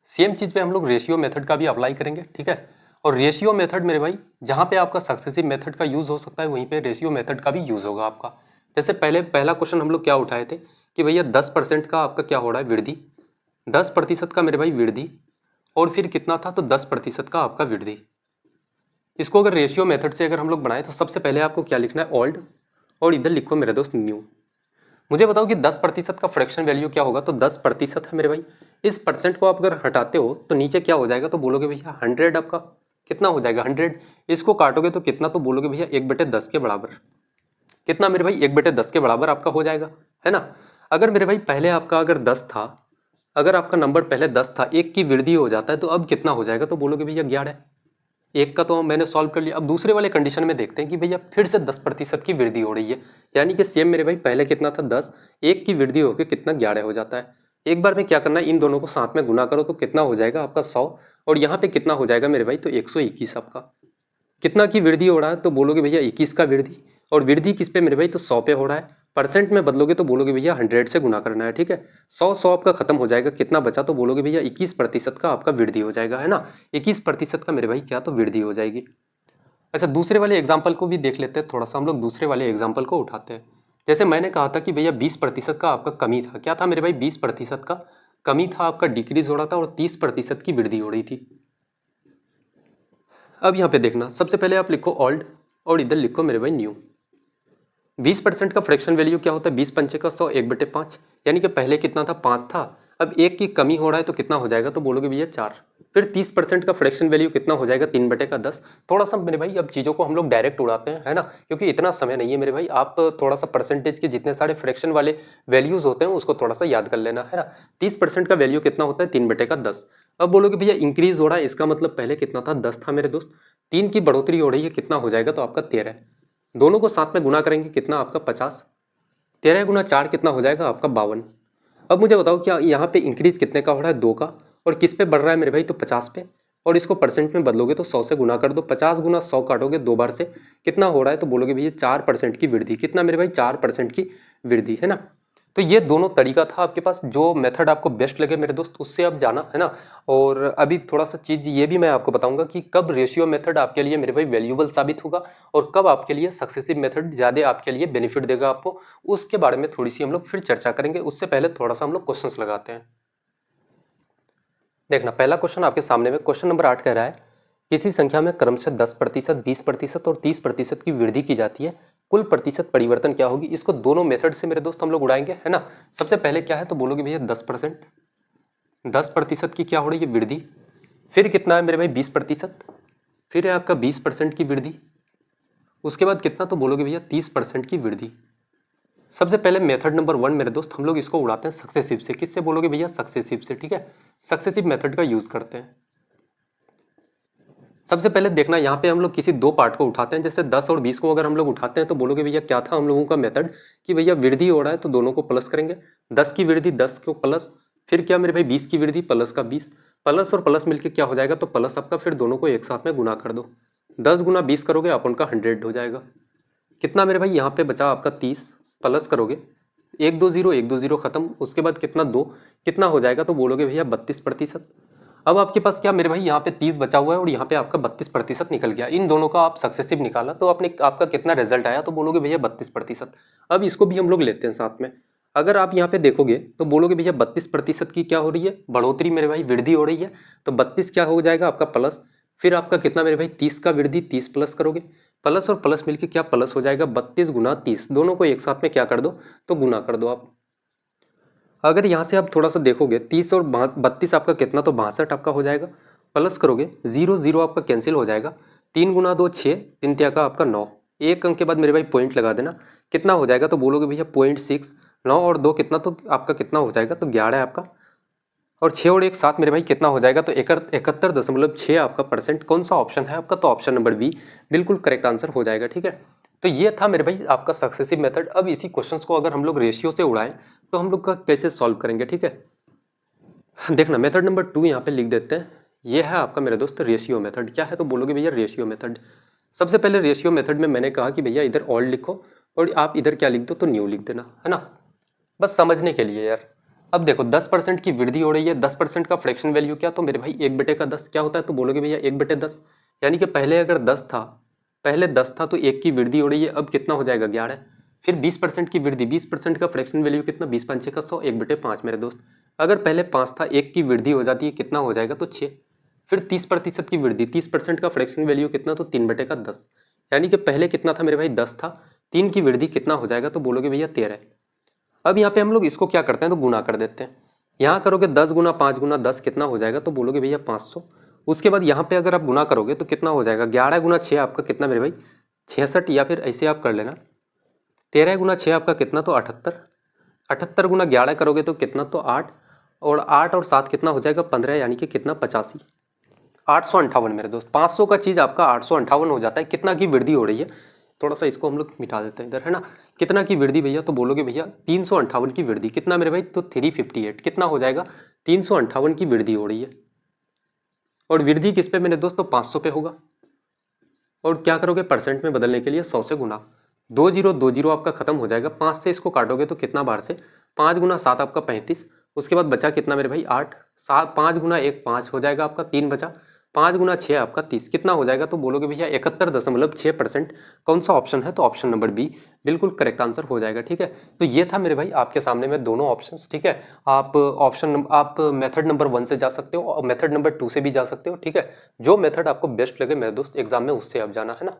सेम चीज पे हम लोग रेशियो मेथड का भी अप्लाई करेंगे, ठीक है। और रेशियो मेथड मेरे भाई जहाँ पे आपका सक्सेसिव मेथड का यूज़ हो सकता है वहीं पे रेशियो मेथड का भी यूज़ होगा आपका। जैसे पहला क्वेश्चन हम लोग क्या उठाए थे कि भैया 10% का आपका क्या हो रहा है वृद्धि, 10% का मेरे भाई वृद्धि, और फिर कितना था तो 10% का आपका वृद्धि। इसको अगर रेशियो मेथड से अगर हम लोग बनाए तो सबसे पहले आपको क्या लिखना है ओल्ड, और इधर लिखो मेरे दोस्त न्यू। मुझे बताओ कि 10% का फ्रैक्शन वैल्यू क्या होगा, तो 10% है मेरे भाई। इस परसेंट को आप अगर हटाते हो तो नीचे क्या हो जाएगा, तो बोलोगे भैया 100 आपका कितना हो जाएगा 100। इसको काटोगे तो कितना, तो बोलोगे भैया 1/10 के बराबर। कितना मेरे भाई 1/10 के बराबर आपका हो जाएगा, है ना। अगर मेरे भाई पहले आपका अगर 10 था, अगर आपका नंबर पहले 10 था, एक की वृद्धि हो जाता है तो अब कितना हो जाएगा, तो बोलोगे भैया 11। एक का तो मैंने सॉल्व कर लिया। अब दूसरे वाले कंडीशन में देखते हैं कि भैया फिर से 10% की वृद्धि हो रही है, यानी कि सेम मेरे भाई पहले कितना था 10, एक की वृद्धि होकर कितना 11 हो जाता है। एक बार में क्या करना है, इन दोनों को साथ में गुना करो तो कितना हो जाएगा आपका 100, और यहाँ पे कितना हो जाएगा मेरे भाई, तो 121 आपका। कितना की वृद्धि हो रहा है, तो बोलोगे भैया 21 का वृद्धि, और वृद्धि किस पे मेरे भाई, तो 100 पे हो रहा है। परसेंट में बदलोगे तो बोलोगे भैया 100 से गुना करना है, ठीक है। 100 आपका खत्म हो जाएगा, कितना बचा, तो बोलोगे भैया 21% का आपका वृद्धि हो जाएगा, है ना। 21% का मेरे भाई क्या, तो वृद्धि हो जाएगी। अच्छा, दूसरे वाले एग्जाम्पल को भी देख लेते हैं थोड़ा सा, हम लोग दूसरे वाले एग्जाम्पल को उठाते हैं। जैसे मैंने कहा था कि भैया 20% का आपका कमी था, क्या था मेरे भाई, 20% का कमी था आपका, डिक्रीज हो रहा था, और 30% की वृद्धि हो रही थी। अब यहाँ पे देखना, सबसे पहले आप लिखो ओल्ड, और इधर लिखो मेरे भाई न्यू। 20% का फ्रैक्शन वैल्यू क्या होता है, 20 पंचे का 100, 1/5, यानी कि पहले कितना था 5 था, अब एक की कमी हो रहा है तो कितना हो जाएगा, तो बोलोगे भैया 4। फिर 30% का फ्रैक्शन वैल्यू कितना हो जाएगा, 3/10। थोड़ा सा मेरे भाई अब चीज़ों को हम लोग डायरेक्ट उड़ाते हैं, है ना, क्योंकि इतना समय नहीं है मेरे भाई। आप थोड़ा सा परसेंटेज के जितने सारे फ्रैक्शन वाले वैल्यूज होते हैं उसको थोड़ा सा याद कर लेना, है ना। 30% का वैल्यू कितना होता है, 3/10। अब बोलोगे भैया इंक्रीज हो रहा है, इसका मतलब पहले कितना था, 10 था मेरे दोस्त, 3 की बढ़ोतरी हो रही है, कितना हो जाएगा, तो आपका 13। दोनों को साथ में गुना करेंगे कितना आपका 50, 13 गुना 4 कितना हो जाएगा आपका 52। अब मुझे बताओ क्या यहाँ पे इंक्रीज कितने का हो रहा है, 2 का, और किस पे बढ़ रहा है मेरे भाई, तो 50 पे, और इसको परसेंट में बदलोगे तो 100 से गुना कर दो, 50 गुना 100 काटोगे दो बार से, कितना हो रहा है, तो बोलोगे भैया 4% की वृद्धि। कितना मेरे भाई, 4% की वृद्धि, है ना। तो ये दोनों तरीका था आपके पास, जो मेथड आपको बेस्ट लगे मेरे दोस्त उससे आप जाना, है ना। और अभी थोड़ा सा चीज़ ये भी मैं आपको बताऊंगा कि कब रेशियो मेथड आपके लिए मेरे भाई वैल्यूबल साबित होगा, और कब आपके लिए सक्सेसिव मेथड ज़्यादा आपके लिए बेनिफिट देगा आपको, उसके बारे में थोड़ी सी हम लोग फिर चर्चा करेंगे। उससे पहले थोड़ा सा हम लोग क्वेश्चंस लगाते हैं। देखना, पहला क्वेश्चन आपके सामने में क्वेश्चन नंबर 8 कह रहा है, किसी संख्या में क्रमशः 10%, 20% और 30% की वृद्धि की जाती है, कुल प्रतिशत परिवर्तन क्या होगी। इसको दोनों मेथड से मेरे दोस्त हम लोग उड़ाएंगे, है ना। सबसे पहले क्या है, तो बोलोगे भैया 10%, 10% की क्या हो रही है वृद्धि, फिर कितना है मेरे भाई 20%, फिर है आपका 20% की वृद्धि, उसके बाद कितना, तो बोलोगे भैया 30% की वृद्धि। सबसे पहले मेथड नंबर 1 मेरे दोस्त हम लोग इसको उड़ाते हैं सक्सेसिव से। किससे, बोलोगे भैया सक्सेसिव से, ठीक है। सक्सेसिव मेथड का यूज करते हैं। सबसे पहले देखना, यहाँ पे हम लोग किसी दो पार्ट को उठाते हैं, जैसे 10 और 20 को अगर हम लोग उठाते हैं तो बोलोगे भैया क्या था हम लोगों का मेथड, कि भैया वृद्धि हो रहा है तो दोनों को प्लस करेंगे, 10 की वृद्धि 10 को प्लस, फिर क्या मेरे भाई 20 की वृद्धि प्लस का 20, प्लस और प्लस मिलके क्या हो जाएगा, तो प्लस आपका, फिर दोनों को एक साथ में गुना कर दो, 10 गुना 20 करोगे आप उनका 100 हो जाएगा। कितना मेरे भाई यहाँ पे बचा आपका 30, प्लस करोगे 1 2 0, 1 2 0 खत्म, उसके बाद कितना 2, कितना हो जाएगा, तो बोलोगे भैया 32%। अब आपके पास क्या मेरे भाई यहाँ पे 30 बचा हुआ है और यहाँ पे आपका 32% निकल गया, इन दोनों का आप सक्सेसिव निकाला तो आपने आपका कितना रिजल्ट आया, तो बोलोगे भैया 32%। अब इसको भी हम लोग लेते हैं साथ में। अगर आप यहाँ पे देखोगे तो बोलोगे भैया 32% की क्या हो रही है बढ़ोतरी, मेरे भाई वृद्धि हो रही है, तो 32 क्या हो जाएगा आपका प्लस, फिर आपका कितना मेरे भाई 30 का वृद्धि, 30 प्लस करोगे, प्लस और प्लस मिलके क्या प्लस हो जाएगा 32 गुना 30, दोनों को एक साथ में क्या कर दो, तो गुना कर दो आप। अगर यहाँ से आप थोड़ा सा देखोगे 30 और 32 आपका कितना, तो 62 आपका हो जाएगा, प्लस करोगे 0 0 आपका कैंसिल हो जाएगा, 3 गुना 2 6, 3 तिया का आपका 9, एक अंक के बाद मेरे भाई पॉइंट लगा देना, कितना हो जाएगा, तो बोलोगे भैया 0.6, 9 और 2 कितना, तो आपका कितना हो जाएगा, तो 11 है आपका, और 6 और 1 7 मेरे भाई कितना हो जाएगा, तो 71.6 आपका परसेंट। कौन सा ऑप्शन है आपका, तो ऑप्शन नंबर बी बिल्कुल करेक्ट आंसर हो जाएगा, ठीक है। तो ये था मेरे भाई आपका सक्सेसिव मेथड। अब इसी क्वेश्चंस को अगर हम लोग रेशियो से उड़ाएं तो हम लोग का कैसे सॉल्व करेंगे, ठीक है। देखना, मेथड नंबर 2 यहाँ पे लिख देते हैं, ये है आपका मेरे दोस्त रेशियो मेथड। क्या है, तो बोलोगे भैया रेशियो मेथड। सबसे पहले रेशियो मेथड में मैंने कहा कि भैया इधर ओल्ड लिखो और आप इधर क्या लिख दो, तो न्यू लिख देना, है ना, बस समझने के लिए यार। अब देखो 10% की वृद्धि हो रही है, 10% का फ्रैक्शन वैल्यू क्या, तो मेरे भाई 1/10 क्या होता है, तो बोलोगे भैया 1/10, यानी कि पहले अगर 10 था, पहले 10 था तो 1 की वृद्धि हो रही है, अब कितना हो जाएगा 11। फिर 20% की वृद्धि, 20% का फ्रैक्शन वैल्यू कितना, 20 5 का 100, 1/5 मेरे दोस्त। अगर पहले 5 था, 1 की वृद्धि हो जाती है, कितना हो जाएगा तो 6। फिर 30% की वृद्धि, 30% का फ्रैक्शन वैल्यू कितना, तो 3/10। यानी कि पहले कितना था मेरे भाई 10 था, 3 की वृद्धि कितना हो जाएगा, तो बोलोगे भैया 13। अब यहाँ पे हम लोग इसको क्या करते हैं, तो गुना कर देते हैं। यहाँ करोगे 10 गुना 5 गुना 10 कितना हो जाएगा, तो बोलोगे भैया 500। उसके बाद यहाँ पे अगर आप गुना करोगे तो कितना हो जाएगा, 11 गुना 6 आपका कितना मेरे भाई 66, या फिर ऐसे आप कर लेना 13 गुना 6 आपका कितना, तो 78। 78 गुना 11 करोगे तो कितना, तो 8, और 8 और 7 कितना हो जाएगा 15, यानी कि कितना 85। 858 मेरे दोस्त, 500 का चीज़ आपका 858 हो जाता है। कितना की वृद्धि हो रही है, थोड़ा सा इसको हम लोग मिटा देते हैं इधर, है ना। कितना की वृद्धि भैया, तो बोलोगे भैया 358 की वृद्धि, कितना मेरे भाई, तो 358 कितना हो जाएगा, 358 की वृद्धि हो रही है। और वृद्धि किस पे मेरे दोस्त, तो 500 पे होगा। और क्या करोगे, परसेंट में बदलने के लिए 100 से गुना, 2020 आपका खत्म हो जाएगा। 5 से इसको काटोगे तो कितना बार से, 5 गुना 7 आपका 35। उसके बाद बचा कितना मेरे भाई 8, 7 5 गुना 1 5 हो जाएगा आपका, 3 बचा, 5 गुना 6 आपका 30, कितना हो जाएगा, तो बोलोगे भैया 71.6%। कौन सा ऑप्शन है, तो ऑप्शन नंबर बी बिल्कुल करेक्ट आंसर हो जाएगा। ठीक है, तो ये था मेरे भाई आपके सामने में दोनों ऑप्शंस। ठीक है, आप मेथड नंबर 1 से जा सकते हो और मेथड नंबर 2 से भी जा सकते हो। ठीक है, जो मेथड आपको बेस्ट लगे मेरे दोस्त एग्जाम में उससे आप जाना, है ना।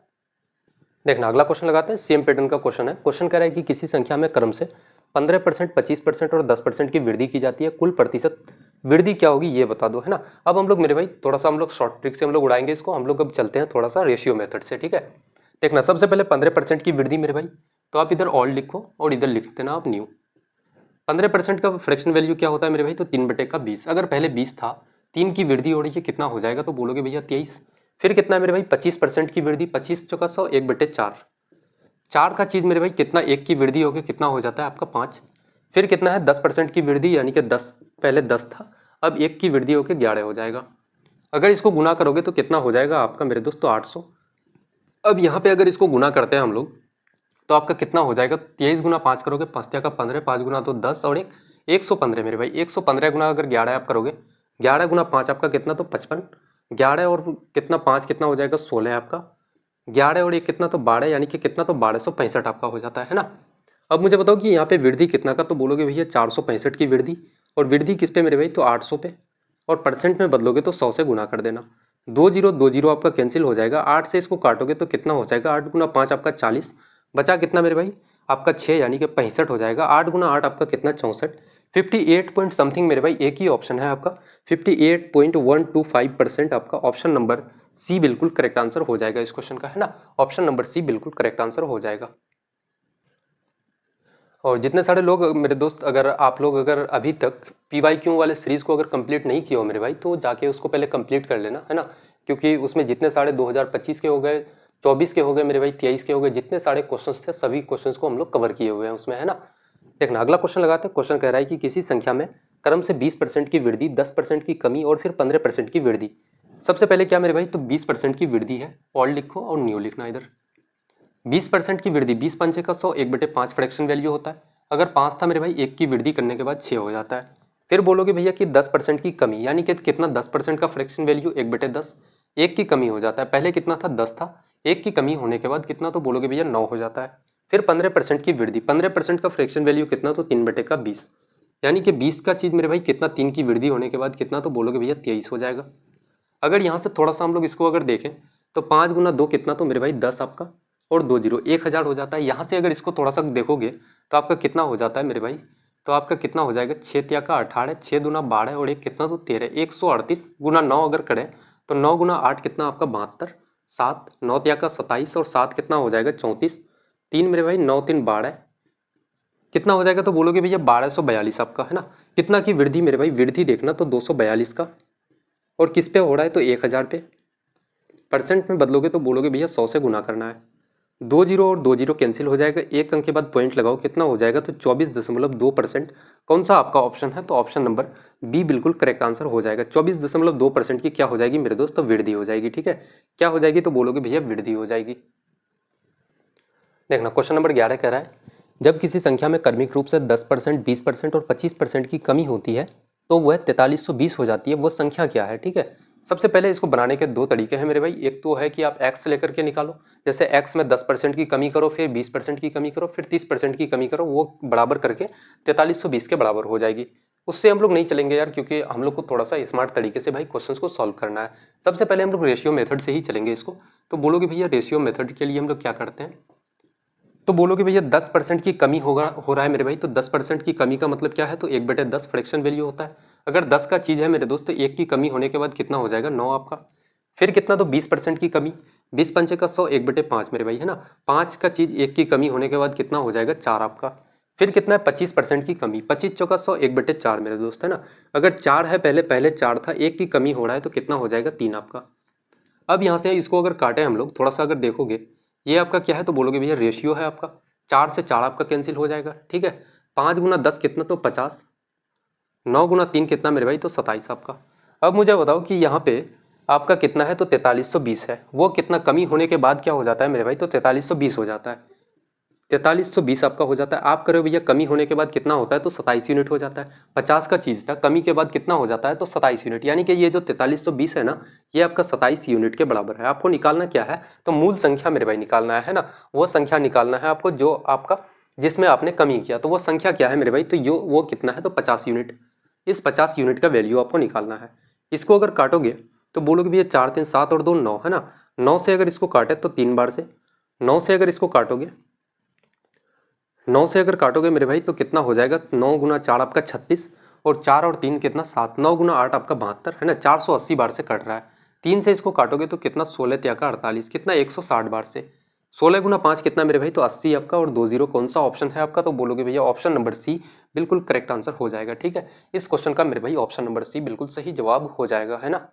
देखना अगला क्वेश्चन लगाते हैं, सेम पैटर्न का क्वेश्चन है। क्वेश्चन कह रहा है कि किसी संख्या में क्रम से 15%, 25% और 10% की वृद्धि की जाती है, कुल प्रतिशत वृद्धि क्या होगी ये बता दो, है ना। अब हम लोग मेरे भाई थोड़ा सा हम लोग शॉर्ट ट्रिक से हम लोग उड़ाएंगे इसको। हम लोग अब चलते हैं थोड़ा सा रेशियो मेथड से। ठीक है, देखना सबसे पहले 15% की वृद्धि मेरे भाई, तो आप इधर ऑल लिखो और इधर लिख देना आप न्यू। 15% का फ्रैक्शन वैल्यू क्या होता है मेरे भाई, तो 3/20। अगर पहले 20 था, 3 की वृद्धि हो रही है, कितना हो जाएगा, तो बोलोगे भैया 23। फिर कितना है मेरे भाई 25% की वृद्धि, 25 चौका 100, 1/4। 4 का चीज मेरे भाई कितना, 1 की वृद्धि होकर कितना हो जाता है आपका 5। फिर कितना है 10% की वृद्धि, यानी कि 10, पहले 10 था, अब 1 की वृद्धि होकर 11 हो जाएगा। अगर इसको गुना करोगे तो कितना हो जाएगा आपका मेरे दोस्तों 800। अब यहाँ पे अगर इसको गुना करते हैं हम लोग तो आपका कितना हो जाएगा, 23 गुना 5 करोगे, 5 का 15, 5 गुना तो 10 और 115 मेरे भाई। 115 गुना अगर 11 आप करोगे, 11 गुना 5 आपका कितना, तो 55। 11 और कितना 5 कितना हो जाएगा 16 आपका, 11 और 1 कितना, तो 12, यानी कि कितना, तो 1265 आपका हो जाता है ना। अब मुझे बताओ कि यहाँ पे वृद्धि कितना का, तो बोलोगे भैया 465 की वृद्धि। और वृद्धि किस पे मेरे भाई, तो 800 पे। और परसेंट में बदलोगे तो 100 से गुना कर देना। 2020 आपका कैंसिल हो जाएगा, 8 से इसको काटोगे तो कितना हो जाएगा, 8 गुना 5 आपका 40, बचा कितना मेरे भाई आपका 6, यानी कि 65 हो जाएगा। 8 गुना 8 आपका कितना 64, 58 पॉइंट समथिंग मेरे भाई, एक ही ऑप्शन है आपका 58.125% आपका ऑप्शन नंबर सी बिल्कुल करेक्ट आंसर हो जाएगा इस क्वेश्चन का, है ना। ऑप्शन नंबर सी बिल्कुल करेक्ट आंसर हो जाएगा। और जितने सारे लोग मेरे दोस्त, अगर आप लोग अगर अभी तक PYQ वाले सीरीज को अगर कंप्लीट नहीं किया हो मेरे भाई, तो जाके उसको पहले कंप्लीट कर लेना, है ना। क्योंकि उसमें जितने सारे 2025 के हो गए, 24 के हो गए मेरे भाई, 23 के हो गए, जितने सारे क्वेश्चंस थे सभी क्वेश्चंस को हम लोग कवर किए हुए हैं उसमें, है ना। देखना अगला क्वेश्चन लगाते हैं। क्वेश्चन कह रहा है कि किसी संख्या में क्रम से 20% की वृद्धि, 10% की कमी और फिर 15% की वृद्धि। सबसे पहले क्या मेरे भाई, तो 20% की वृद्धि है, ऑल लिखो और न्यू लिखना इधर। 20% की वृद्धि, 20 पंचे का 100, 1/5 फ्रैक्शन वैल्यू होता है। अगर 5 था मेरे भाई, 1 की वृद्धि करने के बाद 6 हो जाता है। फिर बोलोगे भैया कि 10% की कमी, यानी कि कितना, 10% का फ्रैक्शन वैल्यू 1/10, 1 की कमी हो जाता है। पहले कितना था 10 था, 1 की कमी होने के बाद कितना, तो बोलोगे भैया 9 हो जाता है। फिर 15% की वृद्धि, 15% का फ्रैक्शन वैल्यू कितना, तो 3/20, यानी कि 20 का चीज मेरे भाई कितना, 3 की वृद्धि होने के बाद कितना, तो बोलोगे भैया 23 हो जाएगा। अगर यहाँ से थोड़ा सा हम लोग इसको अगर देखें तो 5 गुना 2 कितना, तो मेरे भाई 10 आपका, और 20 1000 हो जाता है। यहाँ से अगर इसको थोड़ा सा देखोगे तो आपका कितना हो जाता है मेरे भाई, तो आपका कितना हो जाएगा, 6 तिया का 18, 6 दूना 12 और 1 कितना, तो 13, 138 गुना 9 अगर करें तो 9 गुना 8 कितना आपका 72, 7 9 तिया का 27 और 7 कितना हो जाएगा 34, 3 मेरे भाई 9 3 12 कितना हो जाएगा, तो बोलोगे भैया 1242 आपका, है ना। कितना की वृद्धि मेरे भाई, वृद्धि देखना तो 242 का, और किस पे हो रहा है, तो 1000 पे। परसेंट में बदलोगे तो बोलोगे भैया 100 से गुना करना है। 20 और 20 कैंसिल हो जाएगा, एक अंक के बाद पॉइंट लगाओ, कितना हो जाएगा, तो 24.2%। कौन सा आपका ऑप्शन है, तो ऑप्शन नंबर बी बिल्कुल करेक्ट आंसर हो जाएगा। 24.2% की क्या हो जाएगी मेरे दोस्त, तो वृद्धि हो जाएगी। ठीक है, क्या हो जाएगी, तो बोलोगे भैया वृद्धि हो जाएगी। देखना क्वेश्चन नंबर 11 कह रहा है, जब किसी संख्या में क्रमिक रूप से 10%, 20% और 25% की कमी होती है तो वह 4320 हो जाती है, वो संख्या क्या है। ठीक है, सबसे पहले इसको बनाने के दो तरीके हैं मेरे भाई। एक तो है कि आप x लेकर के निकालो, जैसे x में 10% की कमी करो, फिर 20% की कमी करो, फिर 30% की कमी करो, वो बराबर करके 4320 के बराबर हो जाएगी। उससे हम लोग नहीं चलेंगे यार, क्योंकि हम लोग को थोड़ा सा स्मार्ट तरीके से भाई क्वेश्चंस को सॉल्व करना है। सबसे पहले हम लोग रेशियो मेथड से ही चलेंगे इसको। तो बोलोगे भैया रेशियो मेथड के लिए हम लोग क्या करते हैं, तो बोलोगे भैया 10% की कमी हो रहा है मेरे भाई। तो 10% की कमी का मतलब क्या है, तो 1/10 फ्रैक्शन वैल्यू होता है। अगर 10 का चीज है मेरे दोस्त, तो 1 की कमी होने के बाद कितना हो जाएगा, 9 आपका। फिर कितना, तो 20% की कमी, 20 पंचे का 100, 1/5 मेरे भाई, है ना। 5 का चीज 1 की कमी होने के बाद कितना हो जाएगा, 4 आपका। फिर कितना है, 25% की कमी, 25 चौका 100, 1/4 मेरे दोस्त, है ना। अगर 4 है, पहले 4 था, 1 की कमी हो रहा है, तो कितना हो जाएगा, 3 आपका। अब यहाँ से इसको अगर काटे हम लोग, थोड़ा सा अगर देखोगे, ये आपका क्या है, तो बोलोगे भैया रेशियो है आपका। 4 से 4 आपका कैंसिल हो जाएगा, ठीक है। 5 गुना 10 कितना, तो 50। 9 गुना 3 कितना मेरे भाई, तो 27 आपका। अब मुझे बताओ कि यहाँ पे आपका कितना है, तो 4320 है। वो कितना कमी होने के बाद क्या हो जाता है मेरे भाई, तो 4320 हो जाता है। 4320 आपका हो जाता है। आप करो भैया कमी होने के बाद कितना होता है, तो 27 यूनिट हो जाता है। 50 का चीज था, कमी के बाद कितना हो जाता है, तो 27 यूनिट। यानी कि ये जो 4320 है ना, ये आपका 27 यूनिट के बराबर है। आपको निकालना क्या है, तो मूल संख्या मेरे भाई निकालना है ना। वो संख्या निकालना है आपको जो आपका जिसमें आपने कमी किया। तो वो संख्या क्या है मेरे भाई, तो वो कितना है, तो 50 यूनिट। इस 50 यूनिट का वैल्यू आपको निकालना है। इसको अगर काटोगे तो बोलोगे भैया 4 3 7 और 2 9, है ना। 9 से अगर इसको काटे तो 3 बार से, 9 से अगर इसको काटोगे, 9 से अगर काटोगे मेरे भाई, तो कितना हो जाएगा, 9 गुना 4 आपका 36, और 4 और 3 कितना 7, 9 गुना 8 आपका 72, है ना। 480 बार से कट रहा है। 3 से इसको काटोगे तो कितना, 16 त्या का 48, कितना 160 बार से। 16 गुना 5 कितना मेरे भाई, तो 80 आपका, और 2 जीरो कौन सा ऑप्शन है आपका, तो बोलोगे भैया ऑप्शन नंबर सी बिल्कुल करेक्ट आंसर हो जाएगा, ठीक है। इस क्वेश्चन का मेरे भाई ऑप्शन नंबर सी बिल्कुल सही जवाब हो जाएगा, है ना।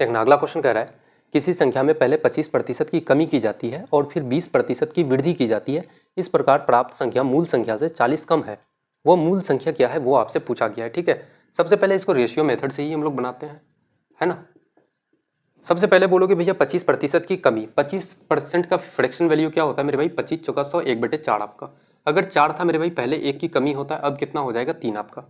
देखना अगला क्वेश्चन कह रहा है, किसी संख्या में पहले 25% की कमी की जाती है और फिर 20% की वृद्धि की जाती है। इस प्रकार प्राप्त संख्या मूल संख्या से 40 कम है। वो मूल संख्या क्या है, वो आपसे पूछा गया है, ठीक है। सबसे पहले इसको रेशियो मेथड से ही हम लोग बनाते हैं, है ना। सबसे पहले बोलोगे भैया 25% की कमी, 25% का फ्रैक्शन वैल्यू क्या होता है मेरे भाई, 25 चौका 100, 1/4 आपका। अगर 4 था मेरे भाई, पहले 1 की कमी होता है, अब कितना हो जाएगा, 3 आपका।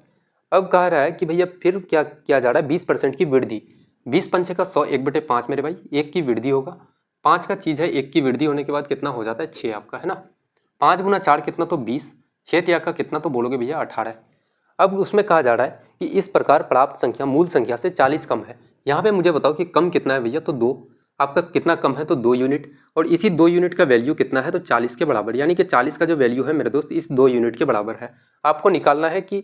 अब कह रहा है कि भैया फिर क्या किया जा रहा है, 20% की वृद्धि। 20 पंचे का 100, 1/5 मेरे भाई, 1 की वृद्धि होगा। 5 का चीज है, 1 की वृद्धि होने के बाद कितना हो जाता है, 6 आपका, है ना। 5 गुना 4 कितना, तो 20, 6 त्या का कितना, तो बोलोगे भैया 18। अब उसमें कहा जा रहा है कि इस प्रकार प्राप्त संख्या मूल संख्या से 40 कम है। यहाँ पे मुझे बताओ कि कम कितना है भैया, तो 2। आपका कितना कम है, तो 2 यूनिट, और इसी 2 यूनिट का वैल्यू कितना है, तो 40 के बराबर। यानी कि 40 का जो वैल्यू है मेरे दोस्त, इस 2 यूनिट के बराबर है। आपको निकालना है कि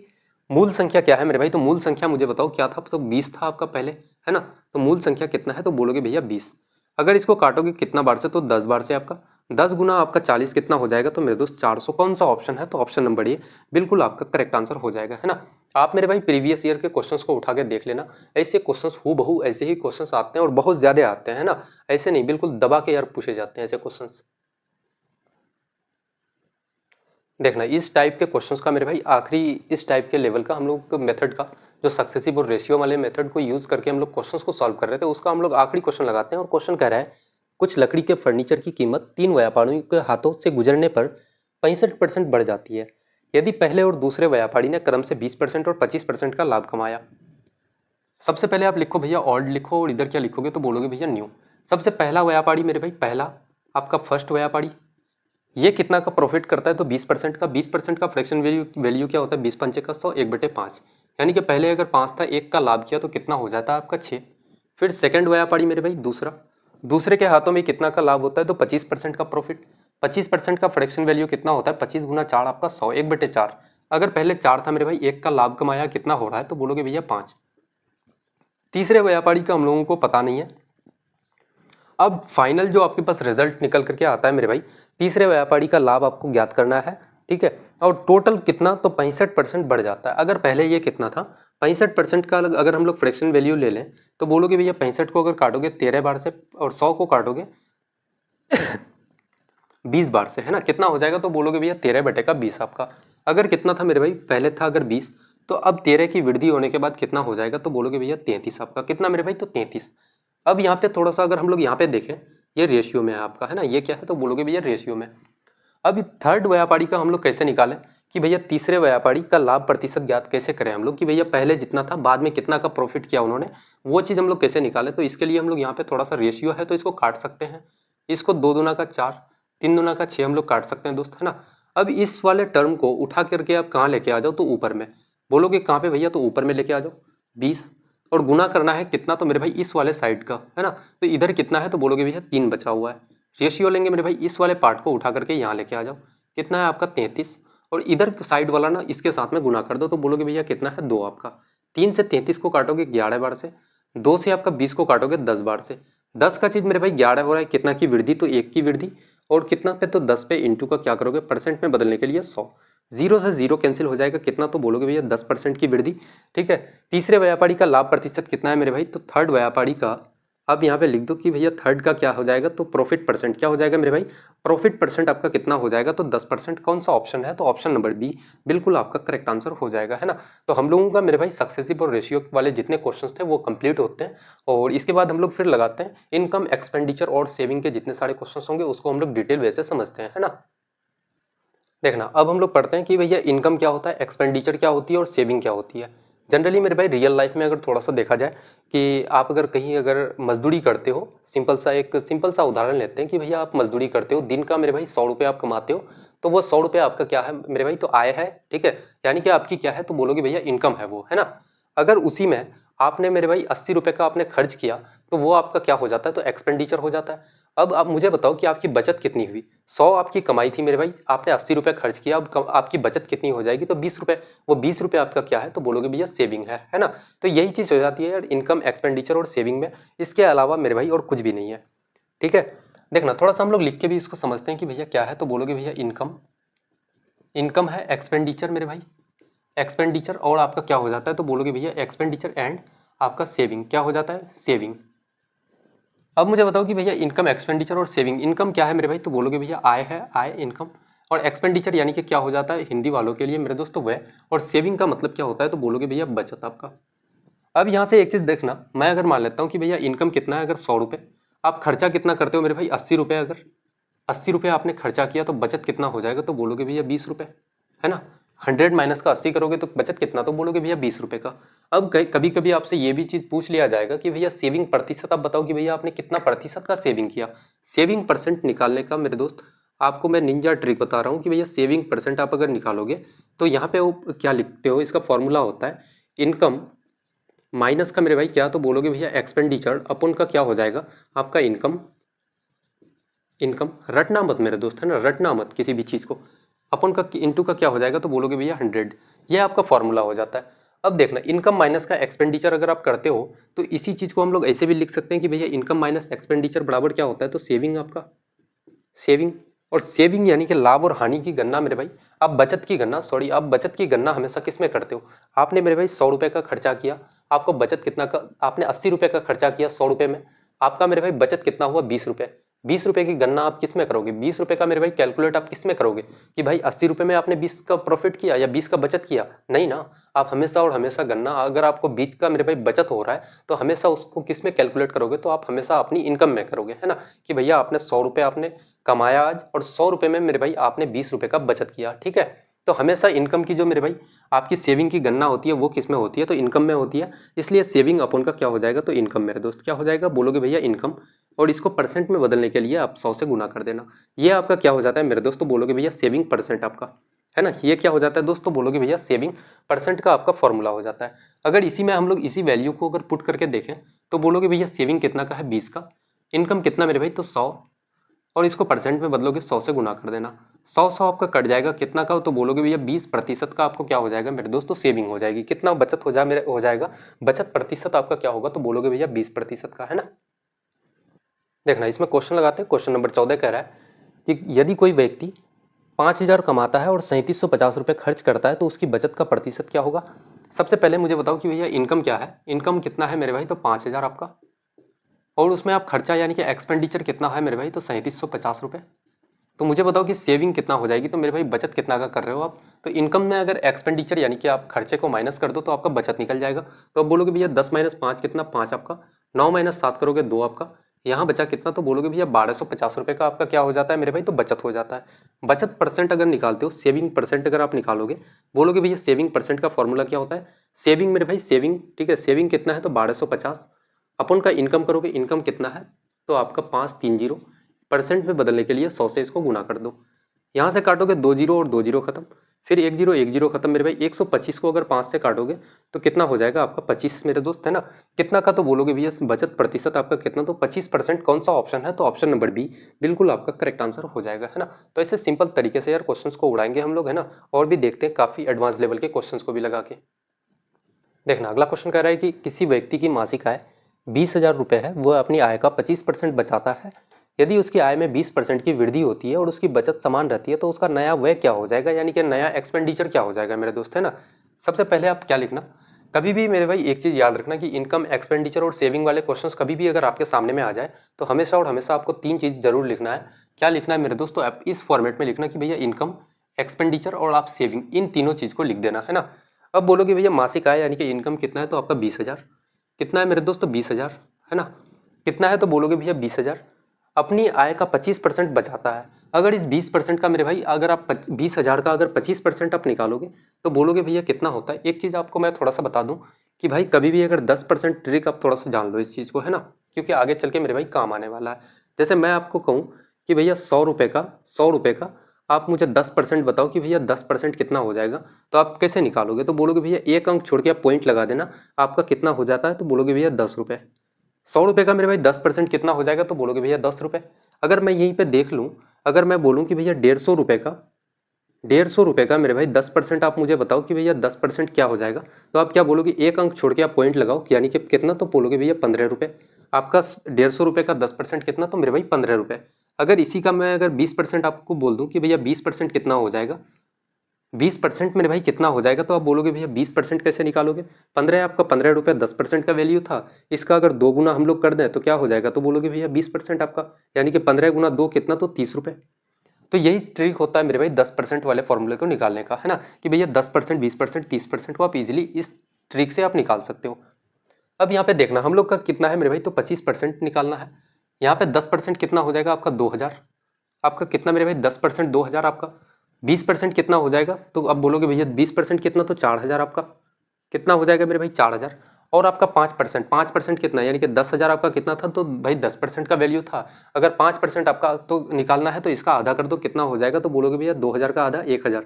मूल संख्या क्या है मेरे भाई। तो मूल संख्या मुझे बताओ क्या था, तो 20 था आपका पहले, है ना। तो मूल संख्या कितना है, तो बोलोगे भैया 20। अगर इसको काटोगे कितना बार से, तो 10 बार से आपका। 10 गुना आपका 40 कितना हो जाएगा, तो मेरे दोस्त 400। कौन सा ऑप्शन है, तो ऑप्शन नंबर ए बिल्कुल आपका करेक्ट आंसर हो जाएगा, है ना। आप मेरे भाई प्रीवियस ईयर के क्वेश्चंस को उठा के देख लेना। ऐसे क्वेश्चंस हूबहू ऐसे ही क्वेश्चंस आते हैं, और बहुत ज्यादा आते हैं ना। ऐसे नहीं, बिल्कुल दबा के यार पूछे जाते हैं ऐसे क्वेश्चंस। देखना इस टाइप के क्वेश्चंस का मेरे भाई आखिरी इस टाइप के लेवल का हम लोग मेथड का, जो सक्सेसिव और रेशियो वाले मेथड को यूज करके हम लोग क्वेश्चंस को सॉल्व कर रहे थे, उसका हम लोग आखिरी क्वेश्चन लगाते हैं। और क्वेश्चन कह रहा है, कुछ लकड़ी के फर्नीचर की कीमत 3 व्यापारियों के हाथों से गुजरने पर 65% बढ़ जाती है, यदि पहले और दूसरे व्यापारी ने क्रम से 20% और 25% का लाभ कमाया। सबसे पहले आप लिखो भैया ऑल्ड लिखो, और इधर क्या लिखोगे, तो बोलोगे भैया न्यू। सबसे पहला व्यापारी मेरे भाई, पहला आपका फर्स्ट व्यापारी, ये कितना का प्रॉफिट करता है, तो 20% का। 20% का फ्रैक्शन वैल्यू क्या होता है, 20 पंचे का 100, 1/5। यानी कि पहले अगर 5 था, 1 का लाभ किया, तो कितना हो जाता है आपका 6। फिर सेकंड व्यापारी मेरे भाई दूसरा, दूसरे के हाथों में कितना का लाभ होता है, तो 25% का प्रॉफिट। 25% का फ्रैक्शन वैल्यू कितना होता है, 25 गुना 4 आपका 100, 1/4। अगर पहले 4 था मेरे भाई, 1 का लाभ कमाया, कितना हो रहा है, तो बोलोगे भैया 5। तीसरे व्यापारी का हम लोगों को पता नहीं है। अब फाइनल जो आपके पास रिजल्ट निकल करके आता है मेरे भाई, तीसरे व्यापारी का लाभ आपको ज्ञात करना है, ठीक है। और टोटल कितना, तो 65% बढ़ जाता है। अगर पहले ये कितना था, 65% का अगर हम लोग फ्रैक्शन वैल्यू ले लें, तो बोलोगे भैया 65 को अगर काटोगे 13 बार से, और 100 को काटोगे 20 बार से, है ना, कितना हो जाएगा, तो बोलोगे भैया 13/20 आपका। अगर कितना था मेरे भाई, पहले था अगर 20, तो अब 13 की वृद्धि होने के बाद कितना हो जाएगा, तो बोलोगे भैया 33 आपका। कितना मेरे भाई, तो 33। अब यहाँ पे थोड़ा सा अगर हम लोग यहाँ पे देखें, ये रेशियो में है आपका, है ना, ये क्या है, तो बोलोगे भैया रेशियो में। अब थर्ड व्यापारी का हम लोग कैसे निकालें, कि भैया तीसरे व्यापारी का लाभ प्रतिशत ज्ञात कैसे करें हम लोग, कि भैया पहले जितना था बाद में कितना का प्रॉफिट किया उन्होंने, वो चीज़ हम लोग कैसे निकालें। तो इसके लिए हम लोग यहाँ पे थोड़ा सा रेशियो है तो इसको काट सकते हैं। इसको 2 दूना का 4, 3 दूना का 6 हम लोग काट सकते हैं दोस्त, है ना। अब इस वाले टर्म को उठा करके आप कहाँ लेके आ जाओ, तो ऊपर में। बोलोगे कहाँ पे भैया, तो ऊपर में लेके आ जाओ 20, और गुना करना है कितना, तो मेरे भाई इस वाले साइड का, है ना। तो इधर कितना है, तो बोलोगे भैया 3 बचा हुआ है। रेशियो लेंगे मेरे भाई, इस वाले पार्ट को उठा करके यहाँ लेके आ जाओ, कितना है आपका 33, और इधर साइड वाला ना इसके साथ में गुना कर दो, तो बोलोगे भैया कितना है 2 आपका। 3 से 33 को काटोगे 11 बार से, 2 से आपका 20 को काटोगे 10 बार से। 10 का चीज मेरे भाई 11 हो रहा है, कितना की वृद्धि, तो 1 की वृद्धि, और कितना पे, तो 10 पे इंटू का क्या करोगे, परसेंट में बदलने के लिए 100। 0 से 0 कैंसिल हो जाएगा, कितना, तो बोलोगे भैया 10% की वृद्धि। ठीक है। तीसरे व्यापारी का लाभ प्रतिशत कितना है मेरे भाई, तो थर्ड व्यापारी का, अब यहाँ पे लिख दो कि भैया थर्ड का क्या हो जाएगा, तो प्रॉफिट परसेंट क्या हो जाएगा मेरे भाई, प्रॉफिट परसेंट आपका कितना हो जाएगा, तो 10%। कौन सा ऑप्शन है, तो ऑप्शन नंबर बी बिल्कुल आपका करेक्ट आंसर हो जाएगा, है ना। तो हम लोगों का मेरे भाई सक्सेसिव और रेशियो वाले जितने क्वेश्चंस थे वो कंप्लीट होते हैं, और इसके बाद हम लोग फिर लगाते हैं इनकम, एक्सपेंडिचर और सेविंग के जितने सारे क्वेश्चंस होंगे उसको हम लोग डिटेल वे से समझते हैं, है ना। देखना, अब हम लोग पढ़ते हैं कि भैया इनकम क्या होता है, एक्सपेंडिचर क्या होती है और सेविंग क्या होती है। जनरली मेरे भाई रियल लाइफ में अगर थोड़ा सा देखा जाए कि आप अगर कहीं अगर मजदूरी करते हो, सिंपल सा उदाहरण लेते हैं कि भैया आप मजदूरी करते हो, दिन का मेरे भाई 100 रुपये आप कमाते हो, तो वो 100 रुपये आपका क्या है मेरे भाई, तो आय है। ठीक है, यानी कि आपकी क्या है, तो बोलोगे भैया इनकम है वो, है ना। अगर उसी में आपने मेरे भाई 80 रुपये का आपने खर्च किया, तो वो आपका क्या हो जाता है, तो एक्सपेंडिचर हो जाता है। अब आप मुझे बताओ कि आपकी बचत कितनी हुई, 100 आपकी कमाई थी मेरे भाई, आपने 80 रुपये खर्च किया, अब आपकी बचत कितनी हो जाएगी, तो 20 रुपये। वो 20 रुपये आपका क्या है, तो बोलोगे भैया सेविंग है ना। तो यही चीज हो जाती है यार इनकम, एक्सपेंडिचर और सेविंग में, इसके अलावा मेरे भाई और कुछ भी नहीं है। ठीक है, देखना थोड़ा सा हम लोग लिख के भी इसको समझते हैं कि भैया क्या है, तो बोलोगे भैया इनकम है, एक्सपेंडिचर मेरे भाई, एक्सपेंडिचर और आपका क्या हो जाता है, तो बोलोगे भैया एक्सपेंडिचर एंड आपका सेविंग क्या हो जाता है, सेविंग। अब मुझे बताओ कि भैया इनकम, एक्सपेंडिचर और सेविंग, इनकम क्या है मेरे भाई, तो बोलोगे भैया आय है, आय इनकम, और एक्सपेंडिचर यानी कि क्या हो जाता है हिंदी वालों के लिए मेरे दोस्तों वह, और सेविंग का मतलब क्या होता है, तो बोलोगे भैया बचत आपका। अब यहाँ से एक चीज देखना, मैं अगर मान लेता हूँ कि भैया इनकम कितना है, अगर 100 रुपये, आप खर्चा कितना करते हो मेरे भाई 80 रुपये, अगर 80 रुपये आपने खर्चा किया तो बचत कितना हो जाएगा, तो बोलोगे भैया 20 रुपये, है ना। 100 माइनस का 80 करोगे तो बचत कितना, तो बोलोगे भैया 20 रुपये का। अब कभी कभी आपसे ये भी चीज पूछ लिया जाएगा कि भैया सेविंग प्रतिशत, आप बताओ कि भैया आपने कितना प्रतिशत का सेविंग किया। सेविंग परसेंट निकालने का मेरे दोस्त आपको मैं निंजा ट्रिक बता रहा हूँ कि भैया सेविंग परसेंट आप अगर निकालोगे तो यहाँ पे वो क्या लिखते हो, इसका फॉर्मूला होता है इनकम माइनस का मेरे भाई क्या, तो बोलोगे भैया एक्सपेंडिचर अपन का क्या हो जाएगा आपका इनकम। रटना मत मेरे दोस्त, है ना, रटना मत किसी भी चीज को। अपन का इंटू का क्या हो जाएगा, तो बोलोगे भैया 100। ये आपका फॉर्मूला हो जाता है। अब देखना, इनकम माइनस का एक्सपेंडिचर अगर आप करते हो तो इसी चीज को हम लोग ऐसे भी लिख सकते हैं कि भैया इनकम माइनस एक्सपेंडिचर बराबर क्या होता है, तो सेविंग आपका, सेविंग। और सेविंग यानी कि लाभ और हानि की गणना मेरे भाई, आप बचत की गणना, सॉरी आप बचत की गणना हमेशा किस में करते हो, आपने मेरे भाई 100 रुपये का खर्चा किया, आपको बचत कितना का, आपने 80 रुपये का खर्चा किया 100 रुपये में, आपका मेरे भाई बचत कितना हुआ 20 रुपये। 20 रुपये की गणना आप किस में करोगे, 20 रुपये का मेरे भाई कैलकुलेट आप किस में करोगे कि भाई 80 रुपये में आपने 20 का प्रॉफिट किया या 20 का बचत किया, नहीं ना। आप हमेशा और हमेशा गणना, अगर आपको 20 का मेरे भाई बचत हो रहा है तो हमेशा उसको किस में कैलकुलेट करोगे, तो आप हमेशा अपनी इनकम में करोगे, है ना। कि भैया आपने 100 रुपये आपने कमाया आज, और 100 रुपये में मेरे भाई आपने 20 रुपये का बचत किया। ठीक है, तो हमेशा इनकम की जो मेरे भाई आपकी सेविंग की गणना होती है वो किस में होती है, तो इनकम में होती है। इसलिए सेविंग अपन का क्या हो जाएगा, तो इनकम मेरे दोस्त क्या हो जाएगा, बोलोगे भैया इनकम, और इसको परसेंट में बदलने के लिए आप 100 से गुना कर देना। ये आपका क्या हो जाता है मेरे दोस्तों, बोलोगे भैया सेविंग परसेंट आपका, है ना। ये क्या हो जाता है दोस्तों, बोलोगे भैया सेविंग परसेंट का आपका फॉर्मूला हो जाता है। अगर इसी में हम लोग इसी वैल्यू को अगर पुट करके देखें तो बोलोगे भैया सेविंग कितना का है 20 का, इनकम कितना मेरे भाई, तो 100, और इसको परसेंट में बदलोगे 100 से गुना कर देना। 100 आपका कट जाएगा कितना का, तो बोलोगे भैया 20% का आपको क्या हो जाएगा मेरे दोस्तों, सेविंग हो जाएगी। कितना बचत हो जाएगा, बचत प्रतिशत आपका क्या होगा, तो बोलोगे भैया 20% का, है ना। देखना, इसमें क्वेश्चन लगाते हैं। क्वेश्चन नंबर 14 कह रहा है कि यदि कोई व्यक्ति 5000 कमाता है और 3750 रुपये खर्च करता है तो उसकी बचत का प्रतिशत क्या होगा। सबसे पहले मुझे बताओ कि भैया इनकम क्या है, इनकम कितना है मेरे भाई, तो 5000 आपका, और उसमें आप खर्चा यानी कि एक्सपेंडिचर कितना है मेरे भाई, तो 3750 रुपये। तो मुझे बताओ कि सेविंग कितना हो जाएगी, तो मेरे भाई बचत कितना का कर रहे हो आप। तो इनकम में अगर एक्सपेंडिचर यानी कि आप खर्चे को माइनस कर दो तो आपका बचत निकल जाएगा। तो अब बोलोगे भैया 10 माइनस 5 कितना, 5 आपका, 9 माइनस 7 करोगे 2 आपका, यहाँ बचा कितना, तो बोलोगे भैया 1250 रुपये का आपका क्या हो जाता है मेरे भाई, तो बचत हो जाता है। बचत परसेंट अगर निकालते हो, सेविंग परसेंट अगर आप निकालोगे, बोलोगे भैया सेविंग परसेंट का फॉर्मूला क्या होता है, सेविंग मेरे भाई सेविंग, ठीक है, सेविंग कितना है तो 1250 अपन का इनकम करोगे, इनकम कितना है तो आपका 530 परसेंट में बदलने के लिए 100 से इसको गुना कर दो, यहाँ से काटोगे 2 जीरो और 2 जीरो खत्म, फिर 1 जीरो खत्म मेरे भाई। 125 को अगर 5 से काटोगे तो कितना हो जाएगा आपका 25 मेरे दोस्त, है ना। कितना का तो बोलोगे भैया बचत प्रतिशत आपका कितना, तो 25%। कौन सा ऑप्शन है, तो ऑप्शन नंबर बी बिल्कुल आपका करेक्ट आंसर हो जाएगा, है ना। तो ऐसे सिंपल तरीके से यार क्वेश्चंस को उड़ाएंगे हम लोग, है ना, और भी देखते हैं काफी एडवांस लेवल के क्वेश्चंस को भी लगा के। देखना अगला क्वेश्चन कह रहा है कि किसी व्यक्ति की मासिक आय 20,000 रुपये है, वह अपनी आय का 25% बचाता है। यदि उसकी आय में 20% की वृद्धि होती है और उसकी बचत समान रहती है तो उसका नया व्यय क्या हो जाएगा, यानी कि नया एक्सपेंडिचर क्या हो जाएगा मेरे दोस्त, है ना। सबसे पहले आप क्या लिखना, कभी भी मेरे भाई एक चीज याद रखना कि इनकम, एक्सपेंडिचर और सेविंग वाले क्वेश्चंस कभी भी अगर आपके सामने में आ जाए तो हमेशा और हमेशा आपको 3 चीज जरूर लिखना है। क्या लिखना है मेरे दोस्त, तो आप इस फॉर्मेट में लिखना कि भैया इनकम, एक्सपेंडिचर और आप सेविंग, इन तीनों चीज को लिख देना, है ना। अब बोलोगे भैया मासिक आय यानी कि इनकम कितना है, तो आपका 20,000। कितना है मेरे दोस्त, 20,000, है ना। कितना है तो बोलोगे भैया 20,000। अपनी आय का 25% बचाता है। अगर इस 20% का मेरे भाई, अगर आप 20,000 का अगर 25% आप निकालोगे तो बोलोगे भैया कितना होता है। एक चीज़ आपको मैं थोड़ा सा बता दूं कि भाई कभी भी अगर 10% ट्रिक आप थोड़ा सा जान लो इस चीज़ को, है ना, क्योंकि आगे चल के मेरे भाई काम आने वाला है। जैसे मैं आपको कहूँ कि भैया 100 रुपये का आप मुझे 10% बताओ कि भैया 10% कितना हो जाएगा, तो आप कैसे निकालोगे, तो बोलोगे भैया एक अंक छोड़ के आप पॉइंट लगा देना, आपका कितना हो जाता है, तो बोलोगे भैया 10 रुपये। 100 रुपये का मेरे भाई 10% कितना हो जाएगा, तो बोलोगे भैया 10 रुपये। अगर मैं यहीं पे देख लूँ, अगर मैं बोलूँ कि भैया 150 रुपये का मेरे भाई 10% आप मुझे बताओ कि भैया 10% क्या हो जाएगा, तो आप क्या बोलोगे, एक अंक छोड़ के आप पॉइंट लगाओ, यानी कि कितना, तो बोलोगे भैया 15 रुपये। आपका 150 रुपये का 10% कितना, तो मेरे भाई 15 रुपये। अगर इसी का मैं अगर 20% आपको बोल दूं कि भैया 20% कितना हो जाएगा, 20% मेरे भाई कितना हो जाएगा, तो आप बोलोगे भैया 20% कैसे निकालोगे, 15 आपका 15 रुपये 10% का वैल्यू था, इसका अगर 2 गुना हम लोग कर दें तो क्या हो जाएगा, तो बोलोगे भैया 20% आपका, यानी कि 15 गुना 2 कितना, तो 30 रुपये। तो यही ट्रिक होता है मेरे भाई 10% वाले फॉर्मूले को निकालने का, है ना, कि भैया 10%, 20%, 30% को आप इजीली इस ट्रिक से आप निकाल सकते हो। अब यहाँ पे देखना हम लोग का कितना है मेरे भाई, तो 25% निकालना है। यहाँ पे 10% कितना हो जाएगा आपका 2,000। आपका कितना मेरे भाई 10% 2,000 आपका। 20% कितना हो जाएगा, तो अब बोलोगे भैया 20% कितना, तो 4,000 आपका। कितना हो जाएगा मेरे भाई 4,000। और आपका 5% कितना, यानी कि 10,000 आपका कितना था, तो भाई 10% का वैल्यू था। अगर 5% आपका तो निकालना है तो इसका आधा कर दो, कितना हो जाएगा, तो बोलोगे भैया 2,000 का आधा 1,000।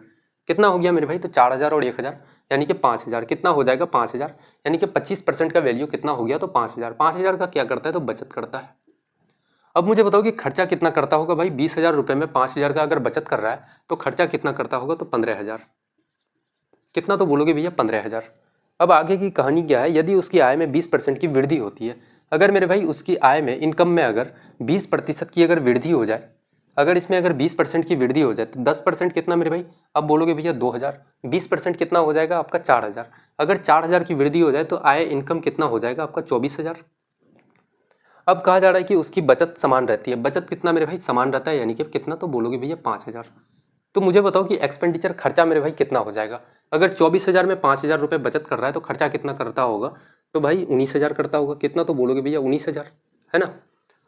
कितना हो गया मेरे भाई, तो 4,000 और 1,000 यानी कि 5,000। कितना हो जाएगा 5,000, यानी कि 25% का वैल्यू कितना हो गया, तो 5,000। 5,000 का क्या करता है, तो बचत करता है। अब मुझे बताओ कि खर्चा कितना करता होगा भाई, 20,000 रुपये में 5,000 का अगर बचत कर रहा है तो खर्चा कितना करता होगा, तो 15,000। कितना, तो बोलोगे भैया 15,000। अब आगे की कहानी क्या है, यदि उसकी आय में 20% की वृद्धि होती है, अगर मेरे भाई उसकी आय में, इनकम में अगर 20% की अगर वृद्धि हो जाए, अगर इसमें अगर 20% की वृद्धि हो जाए तो 10% कितना मेरे भाई, अब बोलोगे भैया 2,000। 20% कितना हो जाएगा आपका 4,000। अगर 4,000 की वृद्धि हो जाए तो आय इनकम कितना हो जाएगा आपका 24,000। अब कहा जा रहा है कि उसकी बचत समान रहती है। बचत कितना मेरे भाई समान रहता है, यानी कि कितना, तो बोलोगे भैया 5,000। तो मुझे बताओ कि एक्सपेंडिचर खर्चा मेरे भाई कितना हो जाएगा। अगर 24,000 में 5,000 रुपये बचत कर रहा है तो खर्चा कितना करता होगा, तो भाई 19,000 करता होगा। कितना, तो बोलोगे भैया 19,000, है ना।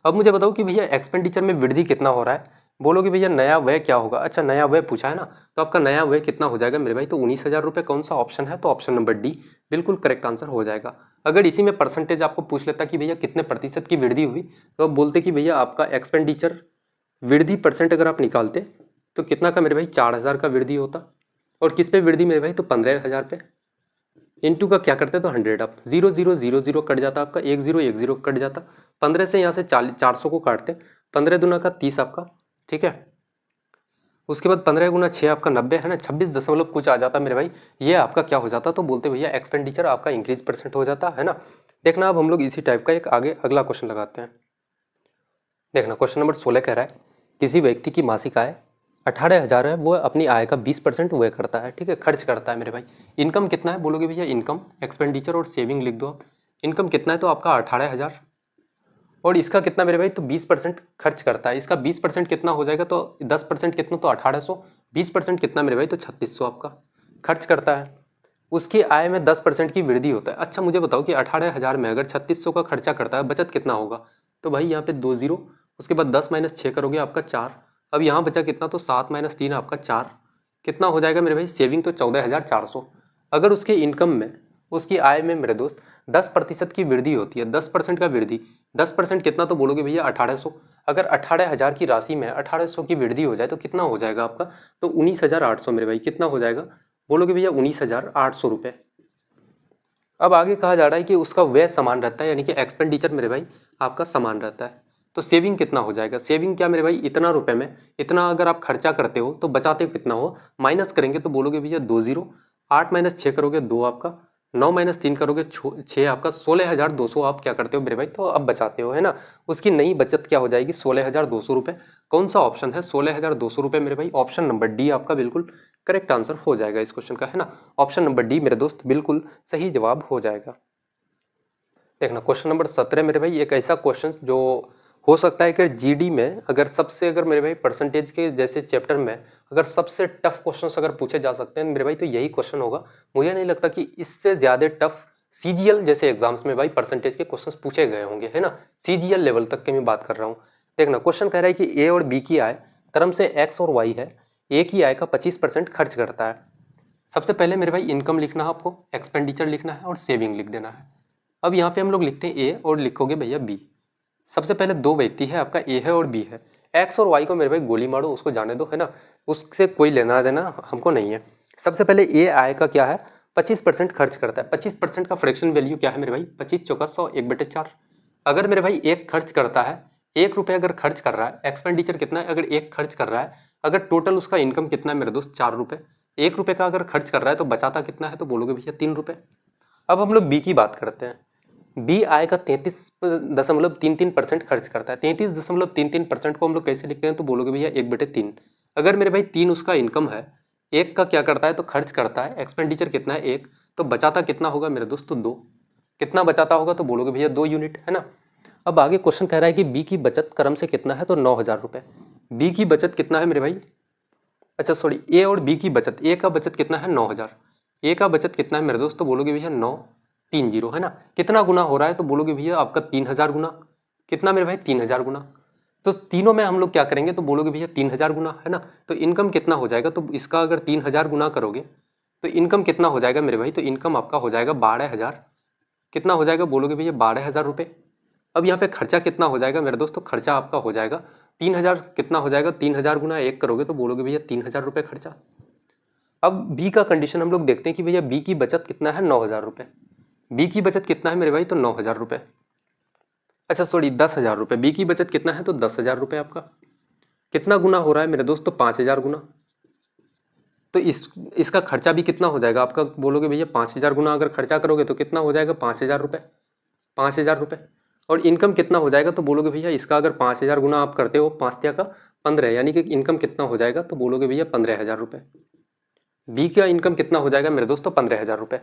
अब मुझे बताओ कि भैया एक्सपेंडिचर में वृद्धि कितना हो रहा है, बोलोगे भैया नया व्यय क्या होगा। अच्छा नया व्यय पूछा है ना, तो आपका नया व्यय कितना हो जाएगा मेरे भाई, तो 19,000 रुपये। कौन सा ऑप्शन है, तो ऑप्शन नंबर डी बिल्कुल करेक्ट आंसर हो जाएगा। अगर इसी में परसेंटेज आपको पूछ लेता कि भैया कितने प्रतिशत की वृद्धि हुई, तो आप बोलते कि भैया आपका एक्सपेंडिचर वृद्धि परसेंट अगर आप निकालते तो कितना का मेरे भाई 4,000 का वृद्धि होता। और किस पे वृद्धि मेरे भाई, तो 15,000 पे। इनटू का क्या करते तो 100, आप 0 0 0 0 कट जाता आपका, 1 0 1 0 कट जाता। 15 से यहाँ से 400 को काटते, 15 दूना का 30 आपका, ठीक है। उसके बाद 15 गुना 6 आपका 90, है ना, 26 दशमलव कुछ आ जाता मेरे भाई। ये आपका क्या हो जाता, तो बोलते भैया एक्सपेंडिचर आपका इंक्रीज परसेंट हो जाता है ना। देखना अब हम लोग इसी टाइप का एक आगे अगला क्वेश्चन लगाते हैं। देखना क्वेश्चन नंबर 16 कह रहा है किसी व्यक्ति की मासिक आय 18,000 है, वो अपनी आय का 20% व्यय करता है, ठीक है, खर्च करता है मेरे भाई। इनकम कितना है, बोलोगे भैया इनकम, एक्सपेंडिचर और सेविंग लिख दो आप। इनकम कितना है, तो आपका 18,000। और इसका कितना मेरे भाई, तो 20% खर्च करता है। इसका 20% कितना हो जाएगा, तो 10% कितना, तो 1,800। 20% कितना मेरे भाई, तो 3,600 आपका खर्च करता है। उसकी आय में 10% की वृद्धि होता है। अच्छा मुझे बताओ कि 18,000 में अगर 3,600 का खर्चा करता है, बचत कितना होगा, तो भाई यहाँ पे 2 जीरो, उसके बाद 10 - 6 करोगे आपका 4, अब यहाँ बचा कितना, तो 7 - 3 आपका 4, कितना हो जाएगा मेरे भाई, सेविंग तो 14,400। अगर उसके इनकम में, उसकी आय में मेरे दोस्त 10% की वृद्धि होती है, 10% का वृद्धि, 10% कितना, तो बोलोगे भैया 1800। अगर 18,000 की राशि में 1800 की वृद्धि हो जाए तो कितना हो जाएगा आपका, तो 19,800 मेरे भाई, कितना हो जाएगा, बोलोगे भैया 19,800 रुपये। अब आगे कहा जा रहा है कि उसका व्यय समान रहता है, यानी कि एक्सपेंडिचर मेरे भाई आपका समान रहता है। तो सेविंग कितना हो जाएगा, सेविंग क्या मेरे भाई, इतना रुपए में इतना अगर आप खर्चा करते हो तो बचाते कितना हो, माइनस करेंगे तो बोलोगे भैया 2 जीरो, 8 - 6 करोगे 2 आपका, 9 - 3 करोगे 6 आपका, 16,200 आप क्या करते हो मेरे भाई, तो अब बचाते हो, है ना। उसकी नई बचत क्या हो जाएगी, 16,200 रुपये। कौन सा ऑप्शन है, 16,200 रुपये मेरे भाई, ऑप्शन नंबर डी आपका बिल्कुल करेक्ट आंसर हो जाएगा इस क्वेश्चन का, है ना। ऑप्शन नंबर डी मेरे दोस्त बिल्कुल सही जवाब हो जाएगा। देखना क्वेश्चन नंबर 17 मेरे भाई, एक ऐसा क्वेश्चन जो हो सकता है कि जीडी में अगर सबसे, अगर मेरे भाई परसेंटेज के जैसे चैप्टर में अगर सबसे टफ क्वेश्चन अगर पूछे जा सकते हैं मेरे भाई, तो यही क्वेश्चन होगा। मुझे नहीं लगता कि इससे ज्यादा टफ सीजीएल जैसे एग्जाम्स में भाई परसेंटेज के क्वेश्चन पूछे गए होंगे, है ना। सीजीएल लेवल तक की मैं बात कर रहा हूँ। देखना क्वेश्चन कह रहा है कि ए और बी की आय क्रम से एक्स और वाई है, ए की आय का 25% खर्च करता है। सबसे पहले मेरे भाई इनकम लिखना है आपको, एक्सपेंडिचर लिखना है और सेविंग लिख देना है। अब यहाँ पे हम लोग लिखते हैं ए और लिखोगे भैया बी। सबसे पहले दो व्यक्ति है, आपका ए है और बी है। एक्स और वाई को मेरे भाई गोली मारो, उसको जाने दो, है ना, उससे कोई लेना देना हमको नहीं है। सबसे पहले ए आय का क्या है, 25% खर्च करता है। 25% का फ्रैक्शन वैल्यू क्या है मेरे भाई, 25 चौका 100, 1/4। अगर मेरे भाई एक खर्च करता है, 1 रुपये अगर खर्च कर रहा है, एक्सपेंडिचर कितना है, अगर एक खर्च कर रहा है, अगर टोटल उसका इनकम कितना है मेरे दोस्त, 4 रुपये, 1 रुपये का अगर खर्च कर रहा है तो बचाता कितना है, तो बोलोगे भैया 3 रुपये। अब हम लोग बी की बात करते हैं। बी आय का 33.33% खर्च करता है। 33.33% को हम लोग कैसे लिखते हैं, तो बोलोगे भैया 1/3। अगर मेरे भाई 3 उसका इनकम है, एक का क्या करता है, तो खर्च करता है, एक्सपेंडिचर कितना है 1, तो बचाता कितना होगा मेरे दोस्त, तो 2। कितना बचाता होगा, तो बोलोगे भैया 2 यूनिट, है ना। अब आगे क्वेश्चन कह रहा है कि बी की बचत क्रम से कितना है, तो 9,000 रुपये। बी की बचत कितना है मेरे भाई, अच्छा सॉरी, ए और बी की बचत, ए का बचत कितना है 9,000, ए का बचत कितना है मेरे दोस्त, तो बोलोगे भैया 930, है ना। कितना गुना हो रहा है, तो बोलोगे भैया आपका 3,000 गुना। कितना मेरे भाई, 3,000 गुना। तो तीनों में हम लोग क्या करेंगे, तो बोलोगे भैया 3,000 गुना, है ना। तो इनकम कितना हो जाएगा, तो इसका अगर 3,000 गुना करोगे तो इनकम कितना हो जाएगा मेरे भाई, तो इनकम आपका हो जाएगा 12,000। कितना हो जाएगा, बोलोगे भैया 12,000 रुपये। अब यहाँ पे खर्चा कितना हो जाएगा मेरे दोस्त, तो खर्चा आपका हो जाएगा 3,000। कितना हो जाएगा, 3,000 गुना 1 करोगे तो बोलोगे भैया 3,000 रुपये खर्चा। अब बी का कंडीशन हम लोग देखते हैं कि भैया बी की बचत कितना है, 9,000 रुपये। बी की बचत कितना है मेरे भाई, तो 9,000 रुपये, अच्छा सॉरी 10,000 रुपये। बी की बचत कितना है, तो 10,000 रुपये आपका। कितना गुना हो रहा है मेरे दोस्त, तो 5,000 गुना। तो इसका खर्चा भी कितना हो जाएगा आपका, बोलोगे भैया 5,000 गुना अगर खर्चा करोगे तो कितना हो जाएगा, 5,000 रुपये, 5,000 रुपये। और इनकम कितना हो जाएगा, तो बोलोगे भैया इसका अगर 5,000 गुना आप करते हो, 5 का 15, यानी कि इनकम कितना हो जाएगा, तो बोलोगे भैया 15,000 रुपये। बी का इनकम कितना हो जाएगा मेरे दोस्तों, 15,000 रुपये।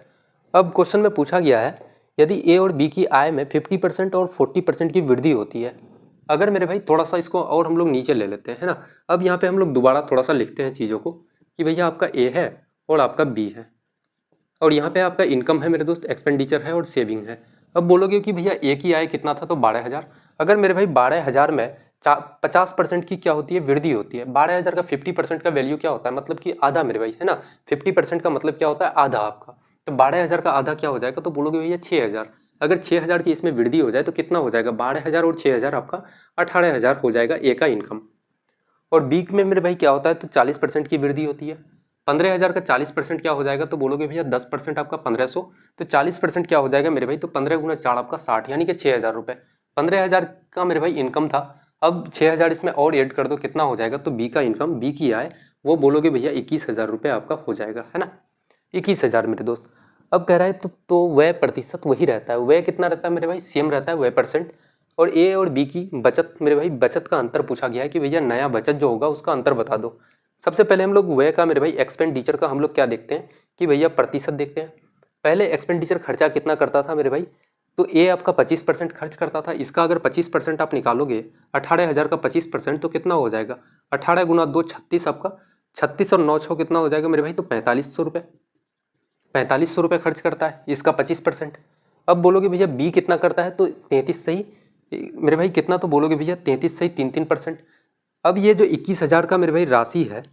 अब क्वेश्चन में पूछा गया है, यदि ए और बी की आय में 50% और 40% की वृद्धि होती है। अगर मेरे भाई थोड़ा सा इसको और हम लोग नीचे ले लेते हैं, है ना। अब यहाँ पे हम लोग दोबारा थोड़ा सा लिखते हैं चीज़ों को कि भैया आपका ए है और आपका बी है, और यहाँ पे आपका इनकम है मेरे दोस्त, एक्सपेंडिचर है और सेविंग है। अब बोलोगे कि भैया ए की आय कितना था, तो 12,000। अगर मेरे भाई 12,000 में 50% की क्या होती है, वृद्धि होती है। 12,000 का 50% का वैल्यू क्या होता है, मतलब कि आधा मेरे भाई, है ना। 50% का मतलब क्या होता है, आधा आपका। तो 12,000 का आधा क्या हो जाएगा, तो बोलोगे भैया 6,000। अगर 6,000 की इसमें वृद्धि हो जाए तो कितना हो जाएगा, 12,000 और 6,000 आपका 18,000 हो जाएगा ए का इनकम। और बी में मेरे भाई क्या होता है, तो 40% की वृद्धि होती है। 15,000 का 40% क्या हो जाएगा, तो बोलोगे भैया 10% आपका 1,500। तो 40% क्या हो जाएगा मेरे भाई, तो 15 गुना 4 आपका 60, यानी कि 6,000 रुपये। 15,000 का मेरे भाई इनकम था, अब 6,000 इसमें और ऐड कर दो, कितना हो जाएगा, तो बी का इनकम, बी की आय, वो बोलोगे भैया 21,000 रुपये आपका हो जाएगा, है ना। 21,000 मेरे दोस्त। अब कह रहा है तो वह प्रतिशत वही रहता है, वह कितना रहता है मेरे भाई, सेम रहता है वह परसेंट। और ए और बी की बचत मेरे भाई, बचत का अंतर पूछा गया है कि भैया नया बचत जो होगा उसका अंतर बता दो। सबसे पहले हम लोग व्यय का मेरे भाई, एक्सपेंडिचर का हम लोग क्या देखते हैं कि भैया प्रतिशत देखते हैं। पहले एक्सपेंडिचर खर्चा कितना करता था मेरे भाई, तो ए आपका 25% खर्च करता था। इसका अगर 25% आप निकालोगे, 18,000 का 25%, तो कितना हो जाएगा, 18 गुना 2 36 आपका, 36 और 9 6 कितना हो जाएगा मेरे भाई, तो 4,500 रुपये। 4,500 रुपये खर्च करता है, इसका 25%। अब बोलोगे भैया बी कितना करता है, तो 33 सही मेरे भाई, कितना, तो बोलोगे भैया 33 सही 3-3%। अब ये जो 21,000 का मेरे भाई राशि है,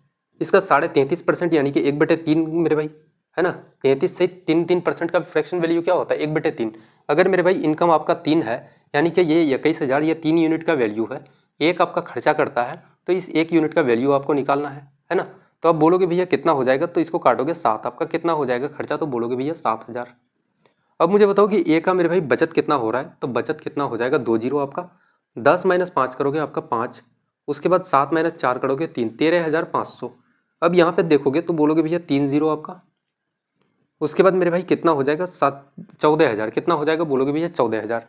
इसका 33.5% यानी कि 1/3 मेरे भाई, है ना। 33 से 3% का फ्रैक्शन वैल्यू क्या होता है, 1/3। अगर मेरे भाई इनकम आपका 3 है, यानी कि ये 21,000 ये 3 यूनिट का वैल्यू है, एक आपका खर्चा करता है, तो इस 1 यूनिट का वैल्यू आपको निकालना है ना। तो आप बोलोगे भैया कितना हो जाएगा, तो इसको काटोगे 7, आपका कितना हो जाएगा खर्चा, तो बोलोगे भैया 7,000। अब मुझे बताओ कि ए का मेरे भाई बचत कितना हो रहा है, तो बचत कितना हो जाएगा 2 जीरो आपका, 10 - 5 करोगे आपका 5, उसके बाद 7 - 4 करोगे 3, 13,500। अब यहाँ पे देखोगे तो बोलोगे भैया 3 जीरो आपका, उसके बाद मेरे भाई कितना हो जाएगा 14,000, कितना हो जाएगा बोलोगे भैया 14,000।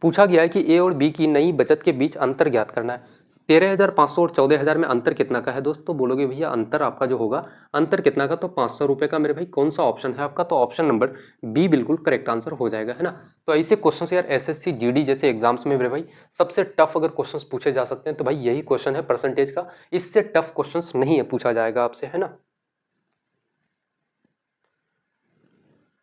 पूछा गया है कि ए और बी की नई बचत के बीच अंतर ज्ञात करना है। 13,500 और 14,000 में अंतर कितना का है दोस्त, तो बोलोगे भैया अंतर आपका जो होगा, अंतर कितना का, तो 500 रुपये का। मेरे भाई कौन सा ऑप्शन है आपका, तो ऑप्शन नंबर बी बिल्कुल करेक्ट आंसर हो जाएगा, है ना। तो ऐसे क्वेश्चन यार एसएससी जीडी जैसे एग्जाम्स में मेरे भाई सबसे टफ अगर क्वेश्चन पूछे जा सकते हैं तो भाई यही क्वेश्चन है परसेंटेज का, इससे टफ क्वेश्चन नहीं है पूछा जाएगा आपसे, है ना।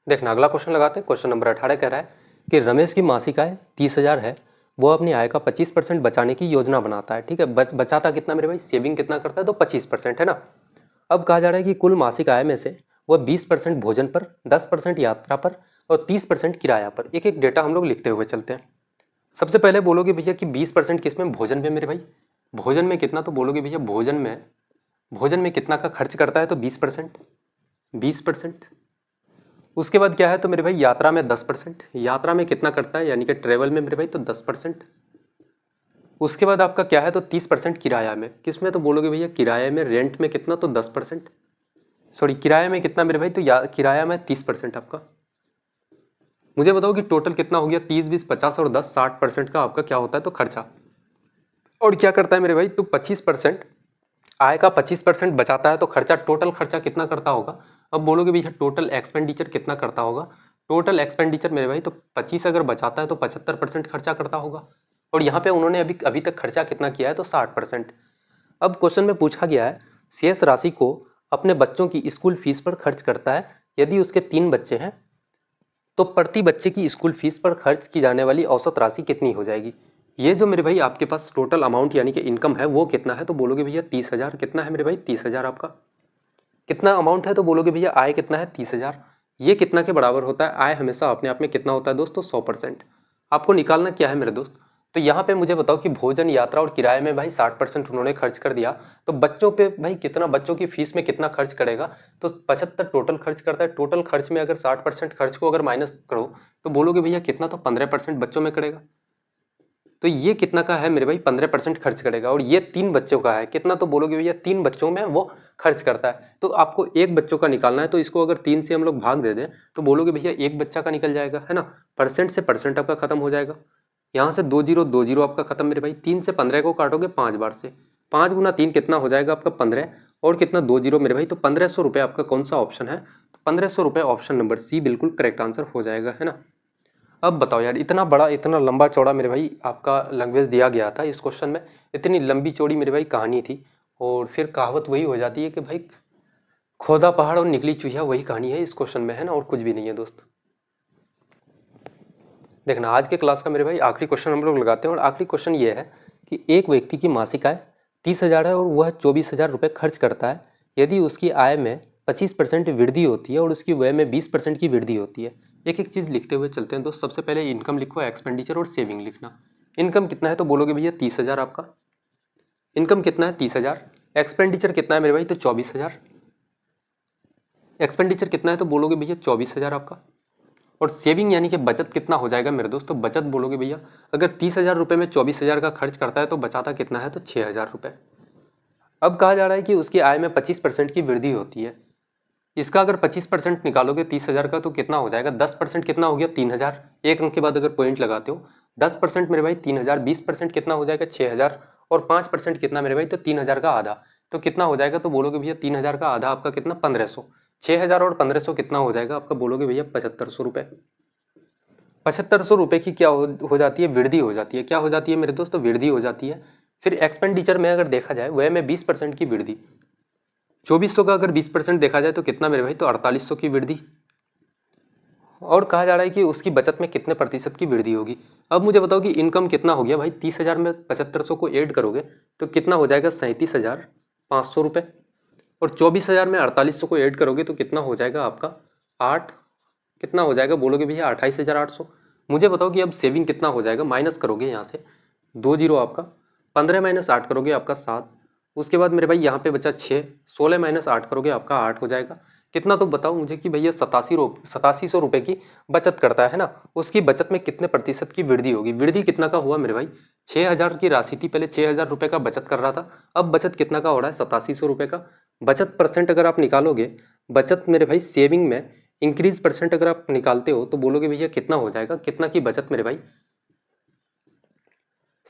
देखना अगला क्वेश्चन लगाते हैं। क्वेश्चन नंबर 18 कह रहा है कि रमेश की मासिक आय 30,000 है, वो अपनी आय का 25% बचाने की योजना बनाता है, ठीक है। बचाता कितना मेरे भाई, सेविंग कितना करता है, तो 25%, है ना। अब कहा जा रहा है कि कुल मासिक आय में से वह 20% भोजन पर, 10% यात्रा पर और 30% किराया पर। एक एक डेटा हम लोग लिखते हुए चलते हैं। सबसे पहले बोलोगे भैया कि 20% किस में, भोजन में मेरे भाई। भोजन में कितना, तो बोलोगे भैया भोजन में कितना का खर्च करता है, तो 20%, 20%। उसके बाद क्या है, तो मेरे भाई यात्रा में 10%, यात्रा में कितना करता है यानी कि ट्रेवल में मेरे भाई, तो 10%। उसके बाद आपका क्या है, तो 30% किराया में, किस में, तो बोलोगे भैया किराए में, रेंट में कितना, तो 10%, सॉरी किराए में कितना मेरे भाई, तो किराया में 30% आपका। मुझे बताओ कि टोटल कितना हो गया, 30, 20, 50 और 10, 60% का आपका क्या होता है, तो खर्चा। और क्या करता है मेरे भाई, तो 25%, आय का 25% बचाता है, तो खर्चा, टोटल खर्चा कितना करता होगा। अब बोलोगे भैया टोटल एक्सपेंडिचर कितना करता होगा, टोटल एक्सपेंडिचर मेरे भाई तो 25 अगर बचाता है तो 75% खर्चा करता होगा। और यहाँ पे उन्होंने अभी तक खर्चा कितना किया है, तो 60%। अब क्वेश्चन में पूछा गया है शेष राशि को अपने बच्चों की स्कूल फीस पर खर्च करता है, यदि उसके 3 बच्चे हैं तो प्रति बच्चे की स्कूल फीस पर खर्च की जाने वाली औसत राशि कितनी हो जाएगी। ये जो मेरे भाई आपके पास टोटल अमाउंट यानी कि इनकम है वो कितना है, तो बोलोगे भैया 30,000, कितना है मेरे भाई 30,000 आपका। कितना अमाउंट है, तो बोलोगे भैया आय कितना है 30,000। ये कितना के बराबर होता है, आय हमेशा अपने आप में कितना होता है दोस्तों, 100%। आपको निकालना क्या है मेरे दोस्त, तो यहाँ पे मुझे बताओ कि भोजन, यात्रा और किराए में भाई 60% उन्होंने खर्च कर दिया, तो बच्चों पे भाई कितना, बच्चों की फीस में कितना खर्च करेगा, तो 75 टोटल खर्च करता है। टोटल खर्च में अगर 60% खर्च को अगर माइनस करो तो बोलोगे भैया कितना, तो 15% बच्चों में करेगा। तो ये कितना का है मेरे भाई, 15% खर्च करेगा। और ये 3 बच्चों का है, कितना, तो बोलोगे भैया 3 बच्चों में वो खर्च करता है। तो आपको एक बच्चों का निकालना है, तो इसको अगर 3 से हम लोग भाग दे दें तो बोलोगे भैया एक बच्चा का निकल जाएगा, है ना। परसेंट से परसेंट आपका खत्म हो जाएगा, यहाँ से 2 जीरो 2 जीरो आपका खत्म मेरे भाई। 3 से 15 को काटोगे 5 बार से, 5 गुना 3 कितना हो जाएगा आपका 15, और कितना 2 जीरो मेरे भाई, तो 1,500 रुपये आपका कौन सा ऑप्शन है, तो 1,500 रुपये ऑप्शन नंबर सी बिल्कुल करेक्ट आंसर हो जाएगा, है ना। अब बताओ यार, इतना बड़ा इतना लंबा चौड़ा मेरे भाई आपका लैंग्वेज दिया गया था इस क्वेश्चन में, इतनी लंबी चौड़ी मेरे भाई कहानी थी, और फिर कहावत वही हो जाती है कि भाई खोदा पहाड़ और निकली चूहिया, वही कहानी है इस क्वेश्चन में, है ना, और कुछ भी नहीं है दोस्त। देखना आज के क्लास का मेरे भाई आखिरी क्वेश्चन हम लोग लगाते हैं, और आखिरी क्वेश्चन ये है कि एक व्यक्ति की मासिक आय 30,000 है और वह 24,000 रुपये खर्च करता है, यदि उसकी आय में 25% वृद्धि होती है और उसकी व्यय में 20% की वृद्धि होती है। एक एक चीज़ लिखते हुए चलते हैं दोस्त। सबसे पहले इनकम लिखो, एक्सपेंडिचर और सेविंग लिखना। इनकम कितना है, तो बोलोगे भैया 30,000 आपका, इनकम कितना है 30,000। एक्सपेंडिचर कितना है मेरे भाई, तो 24,000। एक्सपेंडिचर कितना है, तो बोलोगे भैया 24,000 आपका। और सेविंग यानी कि बचत कितना हो जाएगा मेरे दोस्त, तो बचत बोलोगे भैया अगर 30,000 रुपये में 24,000 का खर्च करता है तो बचाता कितना है, तो 6,000 रुपये। अब कहा जा रहा है कि उसकी आय में 25% की वृद्धि होती है। इसका अगर 25% निकालोगे 30,000 का तो कितना हो जाएगा, 10% कितना हो गया 3,000। एक अंक के बाद अगर पॉइंट लगाते हो 10% मेरे भाई 3,000, 20% कितना हो जाएगा 6,000, और 5% कितना मेरे भाई, तो 3,000 का आधा, तो कितना हो जाएगा, तो बोलोगे भैया 3,000 का आधा आपका कितना 1,500। 6,000 और 1,500 कितना हो जाएगा आपका, बोलोगे भैया 7,500 रुपये। 7,500 रुपये की क्या हो जाती है, वृद्धि हो जाती है। क्या हो जाती है मेरे दोस्तों, वृद्धि हो जाती है। फिर एक्सपेंडिचर में अगर देखा जाए वह में 20% की वृद्धि, 2,400 का अगर 20% देखा जाए तो कितना मेरे भाई, तो 4,800 की वृद्धि। और कहा जा रहा है कि उसकी बचत में कितने प्रतिशत की वृद्धि होगी। अब मुझे बताओ कि इनकम कितना हो गया भाई, 30,000 में 7500 को ऐड करोगे तो कितना हो जाएगा, 37,500 रुपये। और 24,000 में 4800 को ऐड करोगे तो कितना हो जाएगा आपका, कितना हो जाएगा बोलोगे भैया, 28,800। मुझे बताओ कि अब सेविंग कितना हो जाएगा, माइनस करोगे यहाँ से 2 जीरो आपका, 15 माइनस 8 करोगे आपका 7, उसके बाद मेरे भाई यहाँ पे बचा 6, 16 माइनस 8 करोगे आपका 8 हो जाएगा। कितना तो बताओ मुझे कि भैया 8700 रुपये की बचत करता है ना, उसकी बचत में कितने प्रतिशत की वृद्धि होगी। वृद्धि कितना का हुआ मेरे भाई, 6,000 की राशि थी पहले, 6,000 रुपये का बचत कर रहा था, अब बचत कितना का हो रहा है, 8700 रुपये का। बचत परसेंट अगर आप निकालोगे, बचत मेरे भाई सेविंग में इंक्रीज परसेंट अगर आप निकालते हो तो बोलोगे भैया कितना हो जाएगा, कितना की बचत मेरे भाई,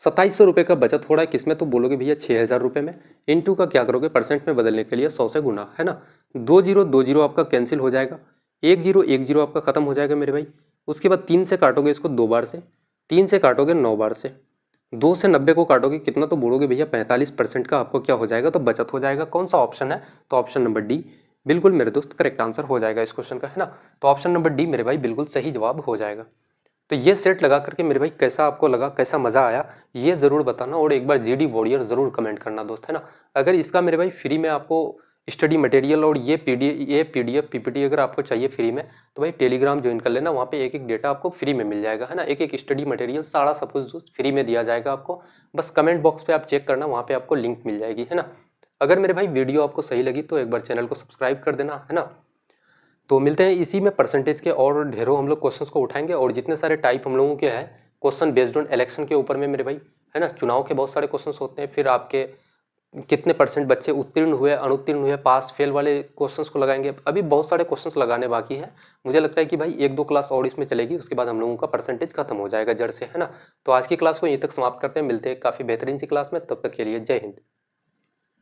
2700 रुपये का बचत हो रहा है किसमें, तो बोलोगे भैया 6,000 रुपये में। इनटू का क्या करोगे, परसेंट में बदलने के लिए 100 से गुना, है ना। 2 जीरो आपका कैंसिल हो जाएगा, 1 जीरो आपका खत्म हो जाएगा मेरे भाई। उसके बाद 3 से काटोगे इसको 2 बार से, 3 से काटोगे 9 बार से, 2 से 90 को काटोगे कितना, तो बोलोगे भैया 45% का आपको क्या हो जाएगा, तो बचत हो जाएगा। कौन सा ऑप्शन है, तो ऑप्शन नंबर डी बिल्कुल मेरे दोस्त करेक्ट आंसर हो जाएगा इस क्वेश्चन का, है ना। तो ऑप्शन नंबर डी मेरे भाई बिल्कुल सही जवाब हो जाएगा। तो ये सेट लगा करके मेरे भाई कैसा आपको लगा, कैसा मजा आया ये जरूर बताना, और एक बार जीडी वॉरियर जरूर कमेंट करना दोस्त, है ना। अगर इसका मेरे भाई फ्री में आपको स्टडी मटेरियल और ये पीडीएफ पीपीटी अगर आपको चाहिए फ्री में, तो भाई टेलीग्राम ज्वाइन कर लेना, वहाँ पे एक एक डेटा आपको फ्री में मिल जाएगा, है ना। एक एक स्टडी मटेरियल सारा सब कुछ फ्री में दिया जाएगा आपको। बस कमेंट बॉक्स पे आप चेक करना, वहाँ पे आपको लिंक मिल जाएगी, है ना। अगर मेरे भाई वीडियो आपको सही लगी तो एक बार चैनल को सब्सक्राइब कर देना, है ना। तो मिलते हैं इसी में परसेंटेज के और ढेरों हम लोग क्वेश्चंस को उठाएंगे, और जितने सारे टाइप हम लोगों के हैं क्वेश्चन बेस्ड ऑन इलेक्शन के ऊपर में मेरे भाई, है ना। चुनाव के बहुत सारे क्वेश्चंस होते हैं, फिर आपके कितने परसेंट बच्चे उत्तीर्ण हुए, अनुत्तीर्ण हुए, पास फेल वाले क्वेश्चंस को लगाएंगे। अभी बहुत सारे क्वेश्चंस लगाने बाकी हैं, मुझे लगता है कि भाई 1-2 क्लास और इसमें चलेगी, उसके बाद हम लोगों का परसेंटेज खत्म हो जाएगा जड़ से, है ना। तो आज की क्लास को यहीं तक समाप्त करते हैं, मिलते हैं काफ़ी बेहतरीन सी क्लास में, तब तक के लिए जय हिंद।